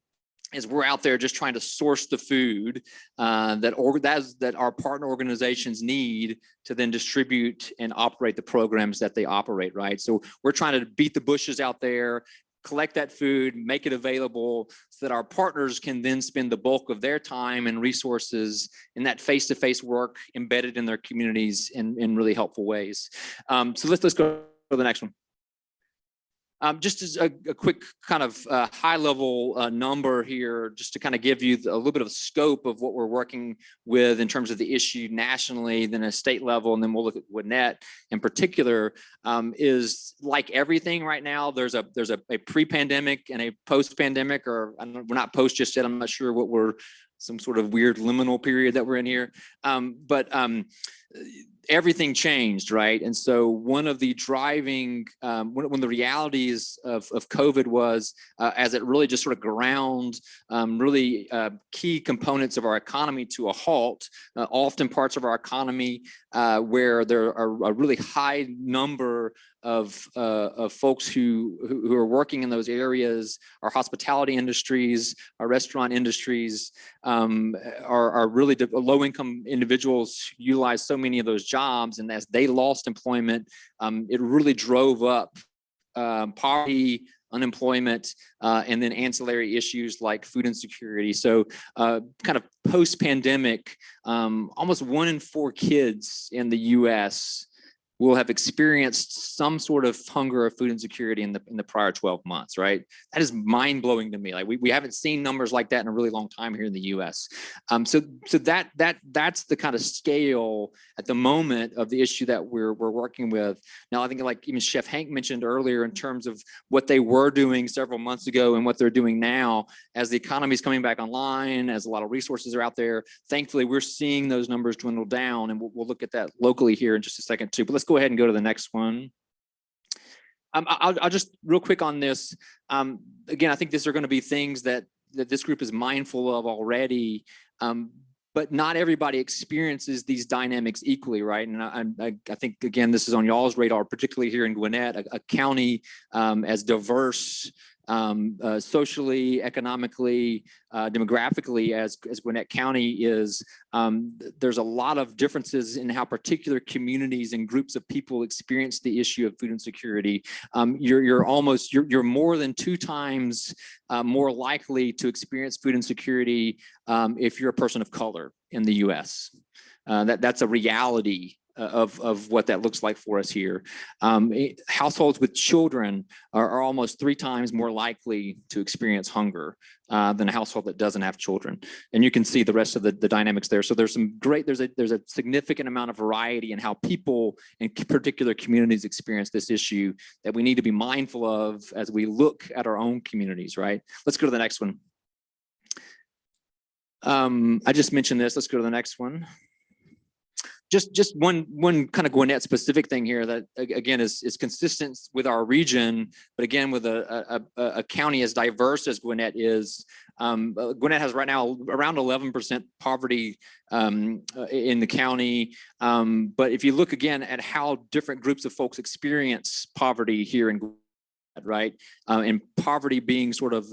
C: is we're out there just trying to source the food that our partner organizations need to then distribute and operate the programs that they operate, right? So we're trying to beat the bushes out there, collect that food, make it available so that our partners can then spend the bulk of their time and resources in that face-to-face work embedded in their communities in really helpful ways. So let's go to the next one. Just as a quick kind of high-level number here, just to kind of give you a little bit of scope of what we're working with in terms of the issue nationally, then a state level, and then we'll look at Gwinnett in particular. Is like everything right now, there's a pre-pandemic and a post-pandemic, or we're not post just yet. I'm not sure what we're some sort of weird liminal period that we're in here, but everything changed, right? And so one of the driving, one of the realities of COVID was, as it really just sort of ground really key components of our economy to a halt, often parts of our economy where there are a really high number of folks who are working in those areas, our hospitality industries, our restaurant industries, are really low-income individuals who utilize so many of those jobs, and as they lost employment, it really drove up poverty, unemployment, and then ancillary issues like food insecurity. So kind of post-pandemic, almost 1 in 4 kids in the US will have experienced some sort of hunger or food insecurity in the prior 12 months, right? That is mind-blowing to me. Like we haven't seen numbers like that in a really long time here in the US. So that's the kind of scale at the moment of the issue that we're working with. Now, I think like even Chef Hank mentioned earlier in terms of what they were doing several months ago and what they're doing now, as the economy is coming back online, as a lot of resources are out there, thankfully we're seeing those numbers dwindle down, and we'll look at that locally here in just a second too. But let's go ahead and go to the next one. I'll just real quick on this. Again, I think these are going to be things that this group is mindful of already, but not everybody experiences these dynamics equally, right? And I think, again, this is on y'all's radar, particularly here in Gwinnett, a county as diverse socially, economically, demographically as Gwinnett County is. There's a lot of differences in how particular communities and groups of people experience the issue of food insecurity. You're more than 2 times more likely to experience food insecurity if you're a person of color in the US. That's a reality of what that looks like for us here. Households with children are almost 3 times more likely to experience hunger than a household that doesn't have children. And you can see the rest of the dynamics there. So there's a significant amount of variety in how people in particular communities experience this issue that we need to be mindful of as we look at our own communities, right? Let's go to the next one. I just mentioned this. Let's go to the next one. Just one kind of Gwinnett specific thing here that again is consistent with our region, but again with a county as diverse as Gwinnett is. Gwinnett has right now around 11% poverty in the county, but if you look again at how different groups of folks experience poverty here in Gwinnett, right, and poverty being sort of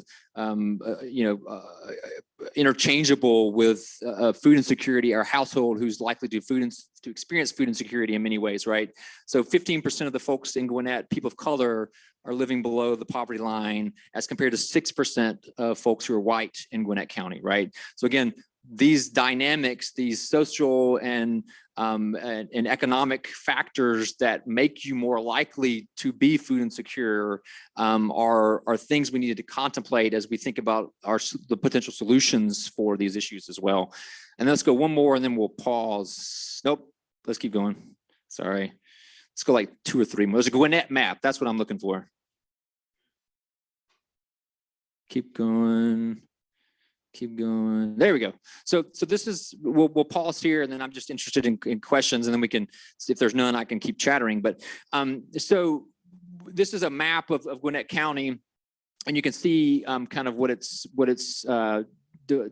C: interchangeable with food insecurity, our household who's likely to experience food insecurity in many ways, right? So 15% of the folks in Gwinnett, people of color, are living below the poverty line as compared to 6% of folks who are white in Gwinnett County, right? So again, these dynamics, these social and economic factors that make you more likely to be food insecure are things we needed to contemplate as we think about the potential solutions for these issues as well. And let's go one more and then we'll pause. Nope, let's keep going. Sorry. Let's go like 2 or 3 more. There's a Gwinnett map. That's what I'm looking for. Keep going. Keep going. There we go. So this is, we'll pause here and then I'm just interested in questions and then we can, if there's none, I can keep chattering. But so this is a map of Gwinnett County and you can see kind of what it's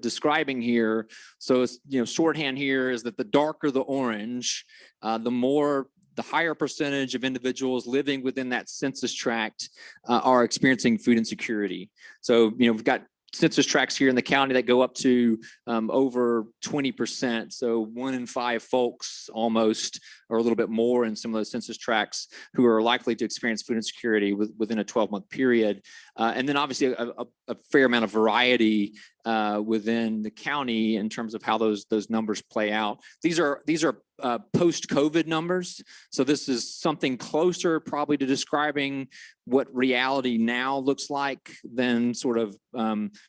C: describing here. So it's, shorthand here is that the darker the orange, the higher percentage of individuals living within that census tract are experiencing food insecurity. So, we've got census tracts here in the county that go up to over 20%. So 1 in 5 folks almost, or a little bit more in some of those census tracts who are likely to experience food insecurity within a 12-month period. And then obviously a fair amount of variety within the county in terms of how those numbers play out. These are post-COVID numbers. So this is something closer probably to describing what reality now looks like than sort of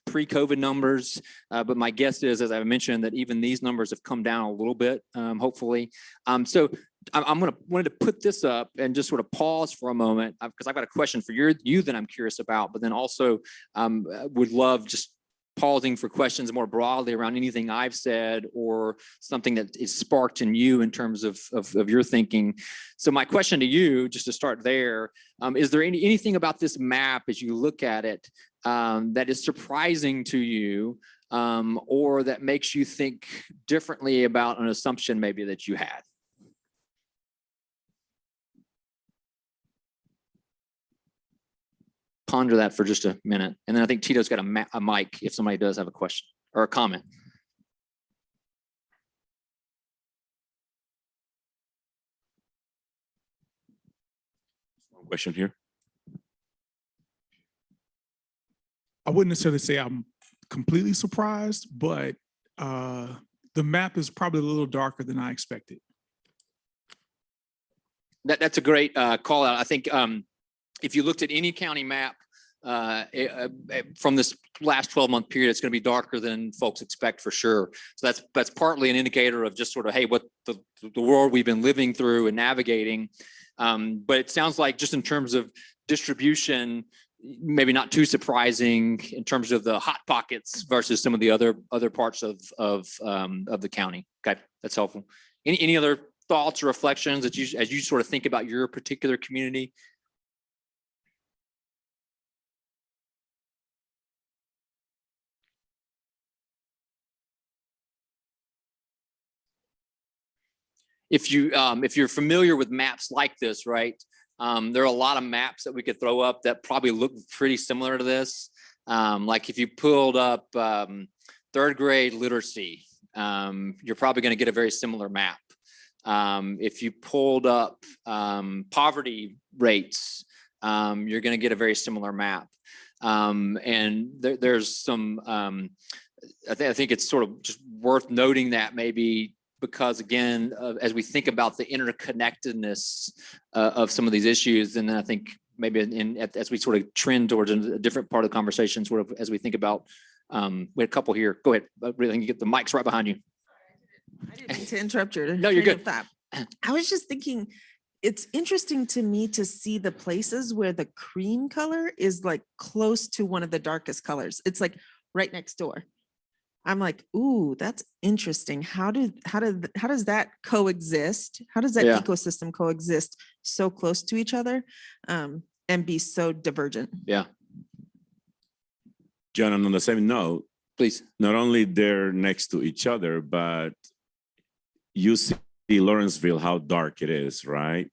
C: pre-COVID numbers. But my guess is, as I mentioned, that even these numbers have come down a little bit, hopefully. So wanted to put this up and just sort of pause for a moment because I've got a question for you that I'm curious about, but then also would love just pausing for questions more broadly around anything I've said or something that is sparked in you in terms of your thinking. So my question to you, just to start there, is there anything about this map as you look at it that is surprising to you or that makes you think differently about an assumption maybe that you had? Ponder that for just a minute. And then I think Tito's got a mic if somebody does have a question or a comment.
E: One question here.
F: I wouldn't necessarily say I'm completely surprised, but the map is probably a little darker than I expected.
C: That's a great call out. I think if you looked at any county map from this last 12-month period, it's going to be darker than folks expect for sure. So that's partly an indicator of just sort of, hey, what the world we've been living through and navigating. But it sounds like just in terms of distribution, maybe not too surprising in terms of the hot pockets versus some of the other parts of the county. Okay, that's helpful. Any other thoughts or reflections that as you sort of think about your particular community? If you're familiar with maps like this, right? There are a lot of maps that we could throw up that probably look pretty similar to this. Like if you pulled up 3rd grade literacy, you're probably going to get a very similar map. If you pulled up poverty rates, you're going to get a very similar map. And there's some, I think it's sort of just worth noting that maybe because again, as we think about the interconnectedness of some of these issues, and then I think maybe as we sort of trend towards a different part of the conversation, sort of as we think about, we had a couple here. Go ahead. Really, you get the mics right behind you.
A: I didn't mean to interrupt your
C: No, you're
A: train of
C: good.
A: thought. I was just thinking, it's interesting to me to see the places where the cream color is like close to one of the darkest colors. It's like right next door. I'm like, ooh, that's interesting. How does that coexist? How does that
C: Yeah.
A: ecosystem coexist so close to each other, and be so divergent?
C: Yeah,
E: John, and on the same note,
C: please.
E: not only they're next to each other, but you see Lawrenceville, how dark it is, right?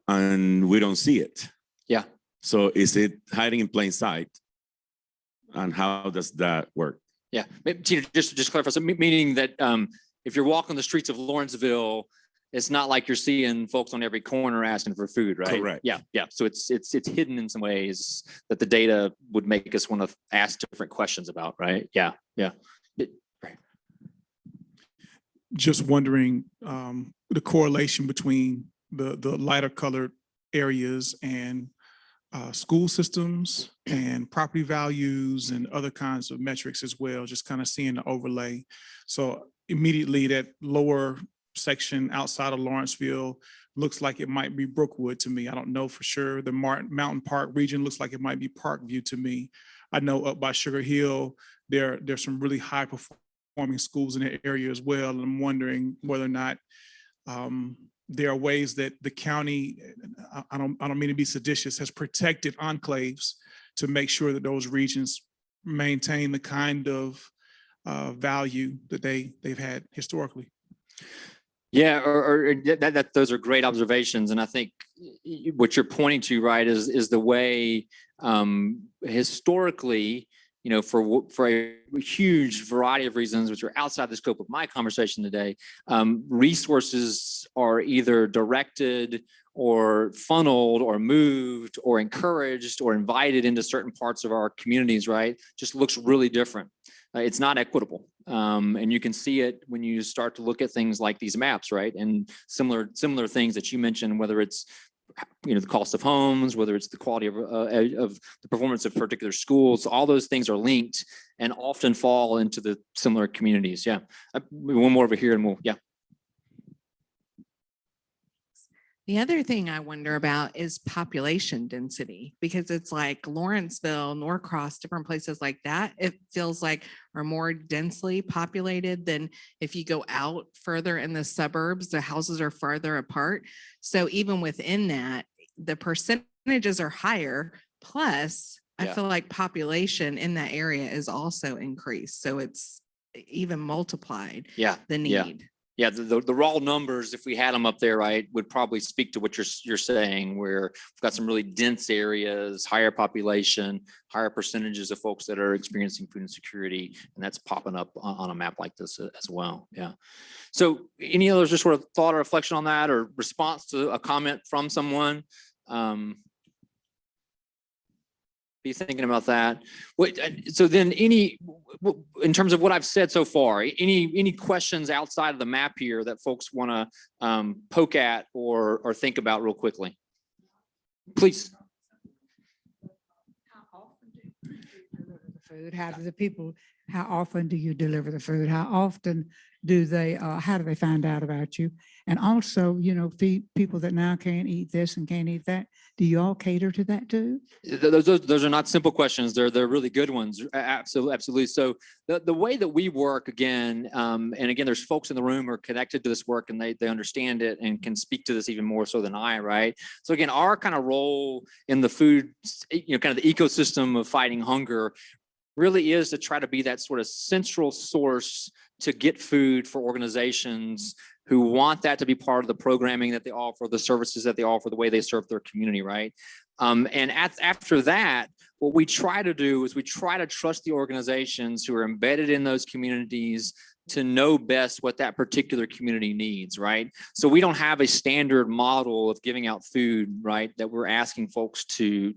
E: And we don't see it.
C: Yeah.
E: So is it hiding in plain sight? And how does that work?
C: Yeah, maybe, Tina, just clarify, so meaning that if you're walking the streets of Lawrenceville, it's not like you're seeing folks on every corner asking for food, right?
E: Correct.
C: Yeah, yeah. So it's hidden in some ways that the data would make us want to ask different questions about, right? Yeah, yeah. Right.
F: Just wondering the correlation between the lighter colored areas and school systems and property values and other kinds of metrics as well, just kind of seeing the overlay. So immediately that lower section outside of Lawrenceville looks like it might be Brookwood to me. I don't know for sure. The Mountain Park region looks like it might be Parkview to me. I know up by Sugar Hill, there's some really high performing schools in that area as well. And I'm wondering whether or not there are ways that the county, I don't mean to be seditious, has protected enclaves to make sure that those regions maintain the kind of value that they've had historically.
C: Yeah, or those are great observations, and I think what you're pointing to, right, is the way historically, you know, for a huge variety of reasons, which are outside the scope of my conversation today, resources are either directed or funneled or moved or encouraged or invited into certain parts of our communities, right? Just looks really different. It's not equitable. And you can see it when you start to look at things like these maps, right? And similar things that you mentioned, whether it's, you know, the cost of homes, whether it's the quality of the performance of particular schools, all those things are linked and often fall into the similar communities. Yeah. One more over here and we'll, yeah.
G: The other thing I wonder about is population density, because it's like Lawrenceville, Norcross, different places like that, it feels like are more densely populated than if you go out further in the suburbs, the houses are farther apart. So even within that, the percentages are higher. Plus, I feel like population in that area is also increased. So it's even multiplied the need.
C: Yeah, the raw numbers, if we had them up there, right, would probably speak to what you're saying, where we've got some really dense areas, higher population, higher percentages of folks that are experiencing food insecurity, and that's popping up on a map like this as well. Yeah. So any other just sort of thought or reflection on that, or response to a comment from someone? Be thinking about that. So then in terms of what I've said so far, any questions outside of the map here that folks want to poke at or think about real quickly? Please.
H: How often do you deliver the food? How often do you deliver the food? How often do they, how do they find out about you? And also, you know, feed people that now can't eat this and can't eat that. Do you all cater to that too?
C: Those are not simple questions. They're really good ones. Absolutely. So the way that we work, again, and again, there's folks in the room who are connected to this work and they understand it and can speak to this even more so than I, right? So again, our kind of role in the food, you know, kind of the ecosystem of fighting hunger really is to try to be that sort of central source to get food for organizations who want that to be part of the programming that they offer, the services that they offer, the way they serve their community, right? And after that, what we try to do is we try to trust the organizations who are embedded in those communities to know best what that particular community needs, right? So we don't have a standard model of giving out food, right, that we're asking folks to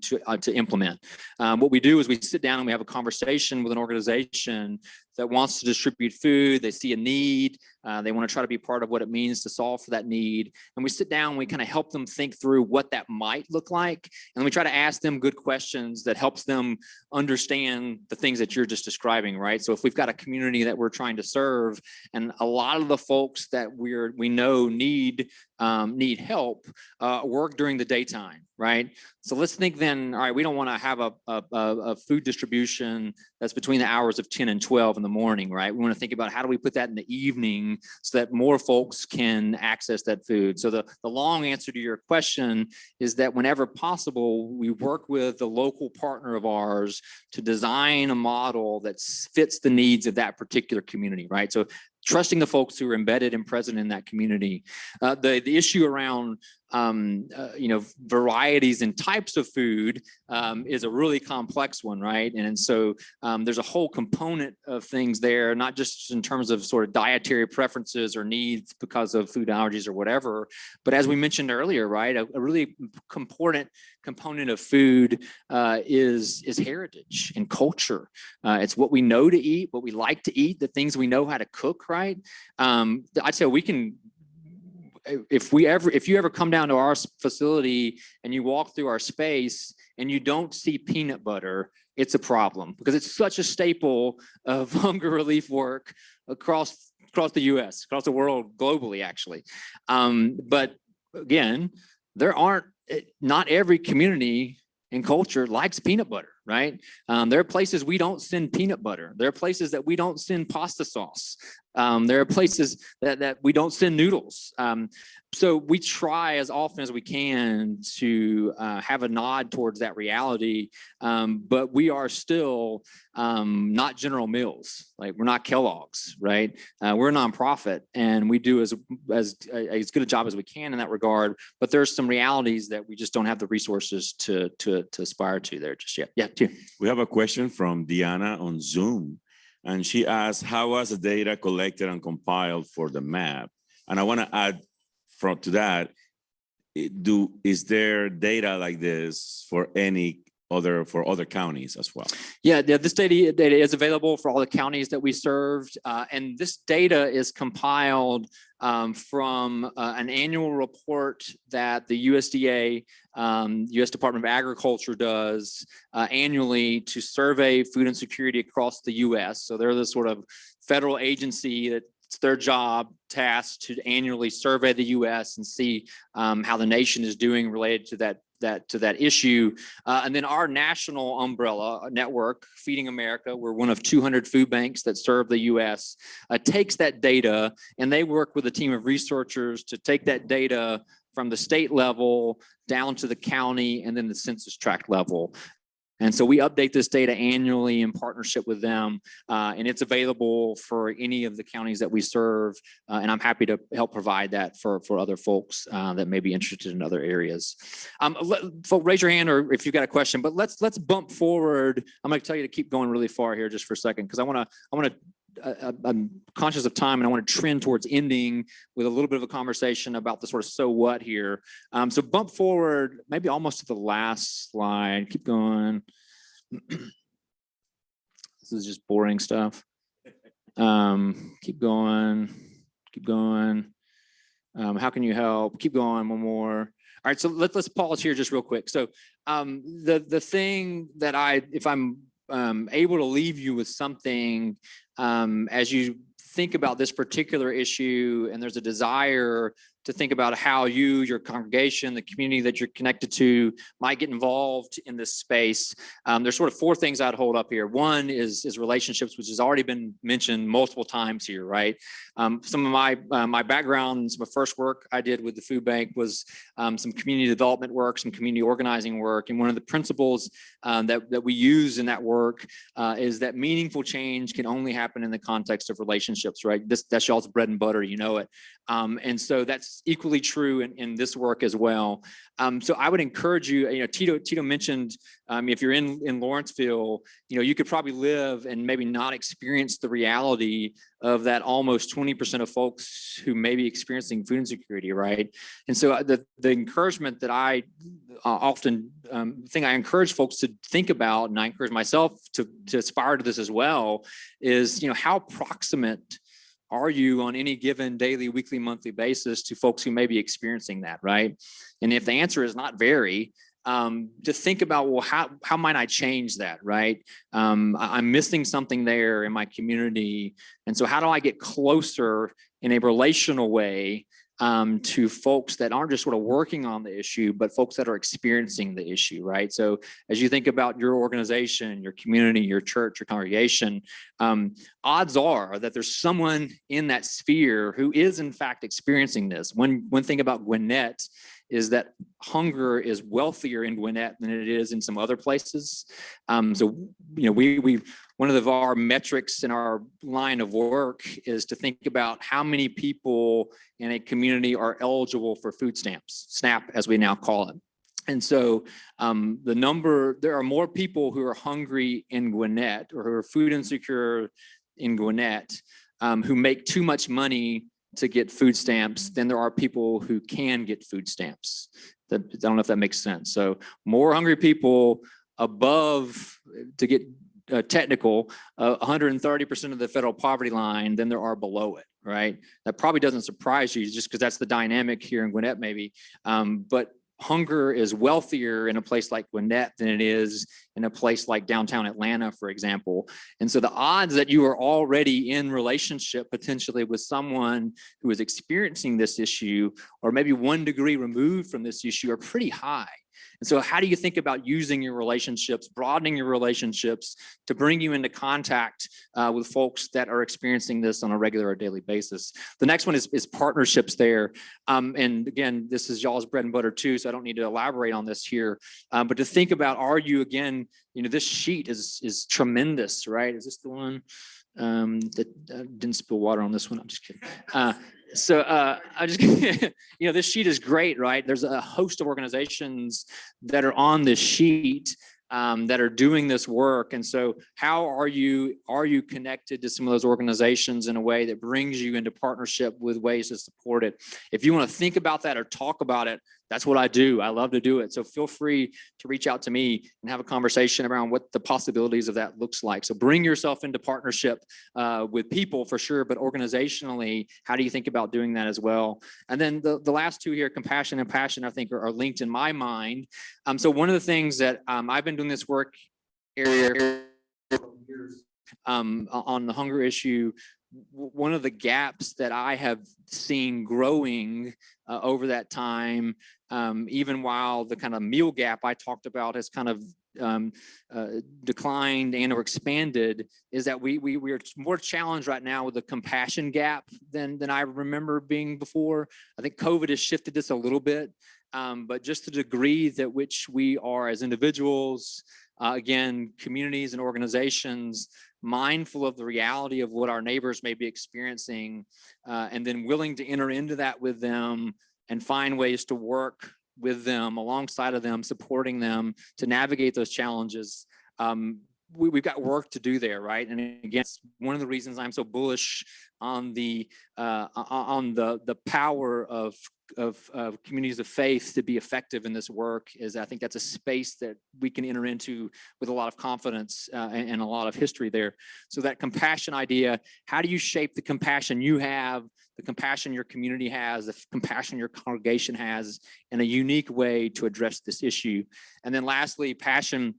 C: implement. What we do is we sit down and we have a conversation with an organization that wants to distribute food. They see a need. They want to try to be part of what it means to solve for that need. And we sit down, we kind of help them think through what that might look like. And we try to ask them good questions that helps them understand the things that you're just describing, right? So if we've got a community that we're trying to serve, and a lot of the folks that we know need help work during the daytime, right? So let's think then, all right, we don't want to have a food distribution that's between the hours of 10 and 12 in the morning, right? We want to think about how do we put that in the evening so that more folks can access that food. So the long answer to your question is that whenever possible, we work with the local partner of ours to design a model that fits the needs of that particular community, right? So trusting the folks who are embedded and present in that community. The issue around varieties and types of food is a really complex one, right? And so there's a whole component of things there, not just in terms of sort of dietary preferences or needs because of food allergies or whatever, but as we mentioned earlier, right, a really important component of food is heritage and culture. It's what we know to eat, what we like to eat, the things we know how to cook, right? I'd say we can, if you ever come down to our facility and you walk through our space and you don't see peanut butter, it's a problem because it's such a staple of hunger relief work across the US, across the world, globally, actually. But again, not every community and culture likes peanut butter, right? There are places we don't send peanut butter. There are places that we don't send pasta sauce. There are places that we don't send noodles. So we try as often as we can to have a nod towards that reality, but we are still not General Mills. Like, we're not Kellogg's, right? We're a nonprofit, and we do as good a job as we can in that regard. But there's some realities that we just don't have the resources to aspire to there just yet. Yeah, too.
E: We have a question from Diana on Zoom, and she asked, how was the data collected and compiled for the map? And I want to add to that, is there data like this for other counties as well?
C: Yeah, this data is available for all the counties that we served, and this data is compiled from an annual report that the USDA, U.S. Department of Agriculture, does annually to survey food insecurity across the U.S. So they're the sort of federal agency that it's their job, task to annually survey the U.S. and see how the nation is doing related to that issue. And then our national umbrella network, Feeding America, we're one of 200 food banks that serve the U.S., takes that data, and they work with a team of researchers to take that data from the state level down to the county and then the census tract level. And so we update this data annually in partnership with them, and it's available for any of the counties that we serve. And I'm happy to help provide that for other folks that may be interested in other areas. Folks, raise your hand or if you've got a question, but let's bump forward. I'm going to tell you to keep going really far here just for a second, because I'm conscious of time and I want to trend towards ending with a little bit of a conversation about the sort of so what here. So bump forward, maybe almost to the last slide. Keep going. This is just boring stuff. Keep going. Keep going. How can you help? Keep going. One more. All right. So let's pause here just real quick. So the thing that if I'm able to leave you with something as you think about this particular issue, and there's a desire to think about how you, your congregation, the community that you're connected to might get involved in this space. There's sort of four things I'd hold up here. One is relationships, which has already been mentioned multiple times here, right? Some of my background, some of the first work I did with the food bank was some community development work, some community organizing work. And one of the principles that we use in that work is that meaningful change can only happen in the context of relationships, right? That's y'all's bread and butter, you know it. And so that's equally true in this work as well. So I would encourage you, Tito mentioned, if you're in Lawrenceville, you could probably live and maybe not experience the reality of that almost 20% of folks who may be experiencing food insecurity, right? And so the encouragement that I often thing I encourage folks to think about, and I encourage myself to aspire to this as well, is how proximate are you on any given daily, weekly, monthly basis to folks who may be experiencing that, right? And if the answer is not very, to think about, well, how might I change that, right? I'm missing something there in my community. And so how do I get closer in a relational way to folks that aren't just sort of working on the issue, but folks that are experiencing the issue, right? So as you think about your organization, your community, your church, your congregation, odds are that there's someone in that sphere who is in fact experiencing this. One thing about Gwinnett is that hunger is wealthier in Gwinnett than it is in some other places. So, you know, we one of our metrics in our line of work is to think about how many people in a community are eligible for food stamps, SNAP as we now call it. And so there are more people who are hungry in Gwinnett or who are food insecure in Gwinnett who make too much money to get food stamps than there are people who can get food stamps. I don't know if that makes sense. So more hungry people above, to get technical, 130% of the federal poverty line than there are below it, right? That probably doesn't surprise you just because that's the dynamic here in Gwinnett maybe. But hunger is wealthier in a place like Gwinnett than it is in a place like downtown Atlanta, for example. And so the odds that you are already in relationship potentially with someone who is experiencing this issue or maybe 1 degree removed from this issue are pretty high. And so how do you think about using your relationships, broadening your relationships to bring you into contact with folks that are experiencing this on a regular or daily basis? The next one is partnerships there. And again, this is y'all's bread and butter too, so I don't need to elaborate on this here. But to think about, are you, again, you know, this sheet is tremendous, right? Is this the one that didn't spill water on this one? I'm just kidding. I just, you know, this sheet is great, right? There's a host of organizations that are on this sheet that are doing this work. And so how are you connected to some of those organizations in a way that brings you into partnership with ways to support it? If you want to think about that or talk about it, that's what I do. I love to do it. So feel free to reach out to me and have a conversation around what the possibilities of that looks like. So bring yourself into partnership with people for sure, but organizationally, how do you think about doing that as well? And then the last two here, compassion and passion, I think are linked in my mind. So one of the things that I've been doing this work area on the hunger issue, one of the gaps that I have seen growing over that time, even while the kind of meal gap I talked about has kind of declined and or expanded, is that we are more challenged right now with the compassion gap than I remember being before. I think COVID has shifted this a little bit, but just the degree that which we are as individuals, again, communities and organizations, mindful of the reality of what our neighbors may be experiencing, and then willing to enter into that with them and find ways to work with them, alongside of them, supporting them to navigate those challenges. We've got work to do there, right? And again, it's one of the reasons I'm so bullish on the power of communities of faith to be effective in this work. Is I think that's a space that we can enter into with a lot of confidence and a lot of history there. So that compassion idea, how do you shape the compassion you have, the compassion your community has, the compassion your congregation has in a unique way to address this issue? And then lastly, passion,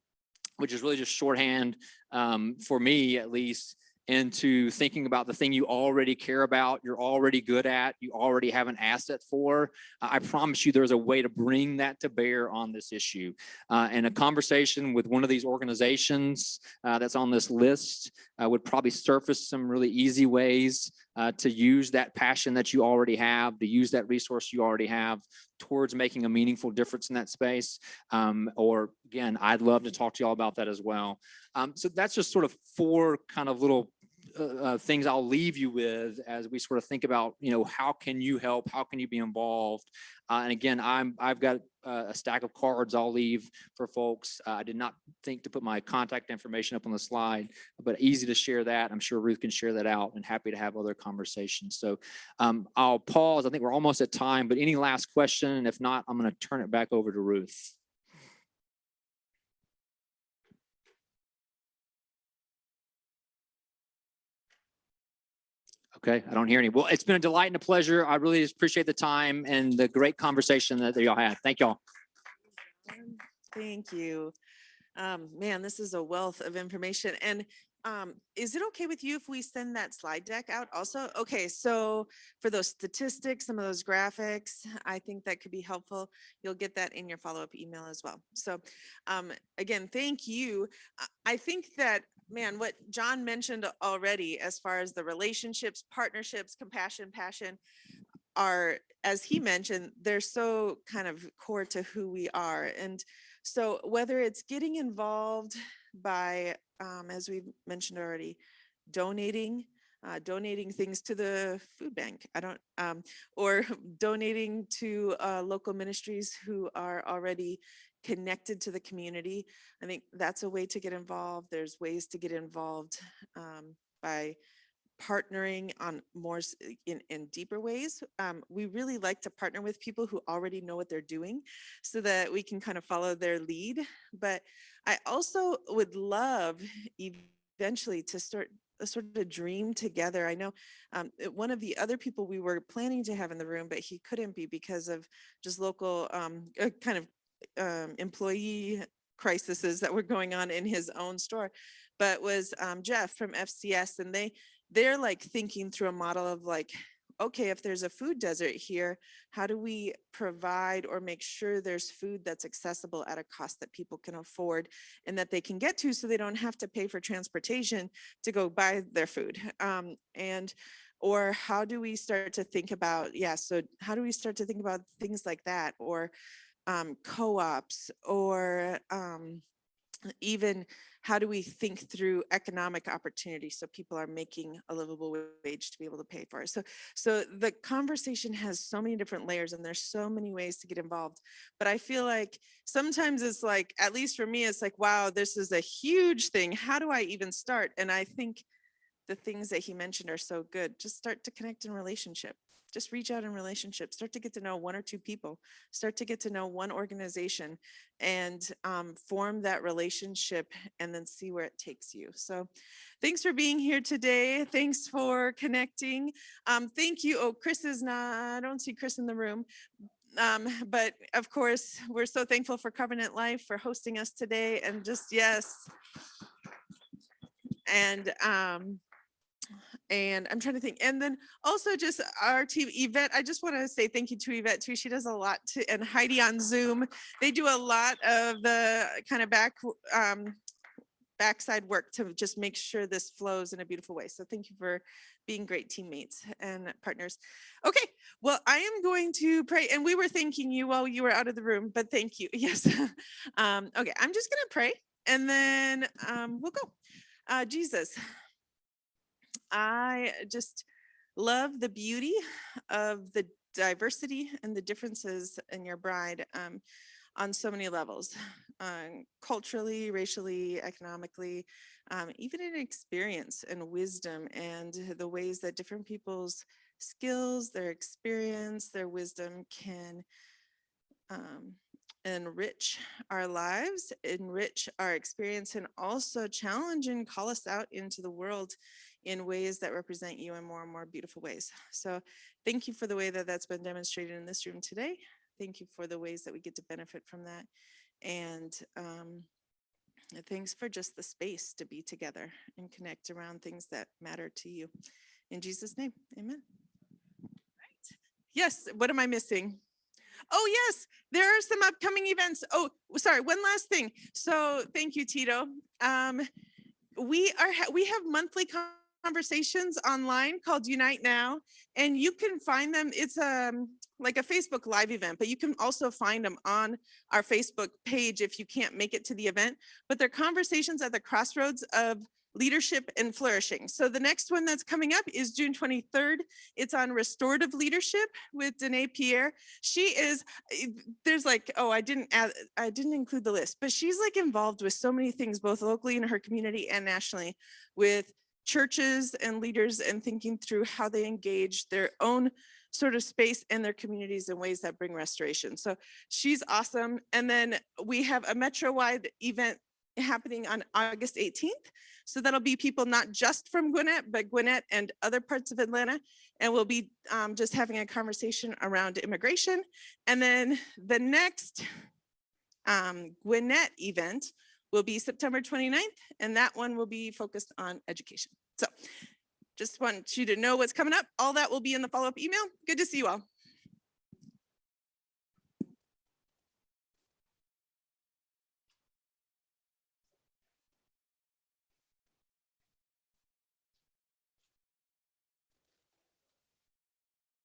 C: which is really just shorthand for me at least, into thinking about the thing you already care about, you're already good at, you already have an asset for. I promise you there's a way to bring that to bear on this issue. And a conversation with one of these organizations that's on this list would probably surface some really easy ways to use that passion that you already have, to use that resource you already have towards making a meaningful difference in that space. Or again, I'd love to talk to y'all about that as well. So that's just sort of 4 kind of little things I'll leave you with as we sort of think about, you know, how can you help? How can you be involved? And again, I've got a stack of cards I'll leave for folks. I did not think to put my contact information up on the slide, but easy to share that. I'm sure Ruth can share that out, and happy to have other conversations. So I'll pause. I think we're almost at time, but any last question? And if not, I'm going to turn it back over to Ruth. Okay, I don't hear any. Well, it's been a delight and a pleasure. I really appreciate the time and the great conversation that y'all had. Thank y'all.
A: Thank you. Man, this is a wealth of information. And is it okay with you if we send that slide deck out also? Okay, so for those statistics, some of those graphics, I think that could be helpful. You'll get that in your follow-up email as well. So again, thank you. I think that, man, what Jon mentioned already as far as the relationships, partnerships, compassion, passion, are, as he mentioned, they're so kind of core to who we are. And so whether it's getting involved by, as we mentioned already, donating things to the food bank, or donating to local ministries who are already connected to the community. I think that's a way to get involved. There's ways to get involved by partnering on more in deeper ways. We really like to partner with people who already know what they're doing so that we can kind of follow their lead. But I also would love eventually to start a sort of dream together. I know one of the other people we were planning to have in the room, but he couldn't be because of just local kind of employee crises that were going on in his own store, but was Jeff from FCS. And they're like thinking through a model of like, okay, if there's a food desert here, how do we provide or make sure there's food that's accessible at a cost that people can afford and that they can get to, so they don't have to pay for transportation to go buy their food. Or how do we start to think about, so how do we start to think about things like that, or co-ops, or even how do we think through economic opportunity so people are making a livable wage to be able to pay for it. So the conversation has so many different layers and there's so many ways to get involved. But I feel like sometimes it's like, at least for me, it's like, wow, this is a huge thing. How do I even start? And I think the things that he mentioned are so good. Just start to connect in relationship. Just reach out in relationships, start to get to know one or two people, start to get to know one organization, and form that relationship and then see where it takes you. So thanks for being here today. Thanks for connecting. Thank you. Oh, Chris is not, I don't see Chris in the room. But of course, we're so thankful for Covenant Life for hosting us today, and just, yes. And I'm trying to think. And then also just our team, Yvette, I just want to say thank you to Yvette too. She does a lot and Heidi on Zoom. They do a lot of the kind of backside work to just make sure this flows in a beautiful way. So thank you for being great teammates and partners. Okay, well, I am going to pray. And we were thanking you while you were out of the room, but thank you. Yes. Okay, I'm just going to pray and then we'll go. Jesus, I just love the beauty of the diversity and the differences in your bride on so many levels, culturally, racially, economically, even in experience and wisdom, and the ways that different people's skills, their experience, their wisdom can enrich our lives, enrich our experience, and also challenge and call us out into the world in ways that represent you in more and more beautiful ways. So thank you for the way that that's been demonstrated in this room today. Thank you for the ways that we get to benefit from that. And thanks for just the space to be together and connect around things that matter to you. In Jesus' name, amen. Right. Yes, what am I missing? Oh, yes, there are some upcoming events. Oh, sorry, one last thing. So thank you, Tito. We have monthly conversations online called Unite Now, and you can find them. It's like a Facebook Live event, but you can also find them on our Facebook page if you can't make it to the event. But they're conversations at the crossroads of leadership and flourishing. So the next one that's coming up is June 23rd. It's on restorative leadership with Danae Pierre. She is, there's like, oh, I didn't include the list, but she's like involved with so many things, both locally in her community and nationally, with churches and leaders, and thinking through how they engage their own sort of space and their communities in ways that bring restoration. So she's awesome. And then we have a Metro-wide event happening on August 18th. So that'll be people not just from Gwinnett, but Gwinnett and other parts of Atlanta. And we'll be just having a conversation around immigration. And then the next Gwinnett event will be September 29th, and that one will be focused on education. So just want you to know what's coming up. All that will be in the follow-up email. Good to see you all.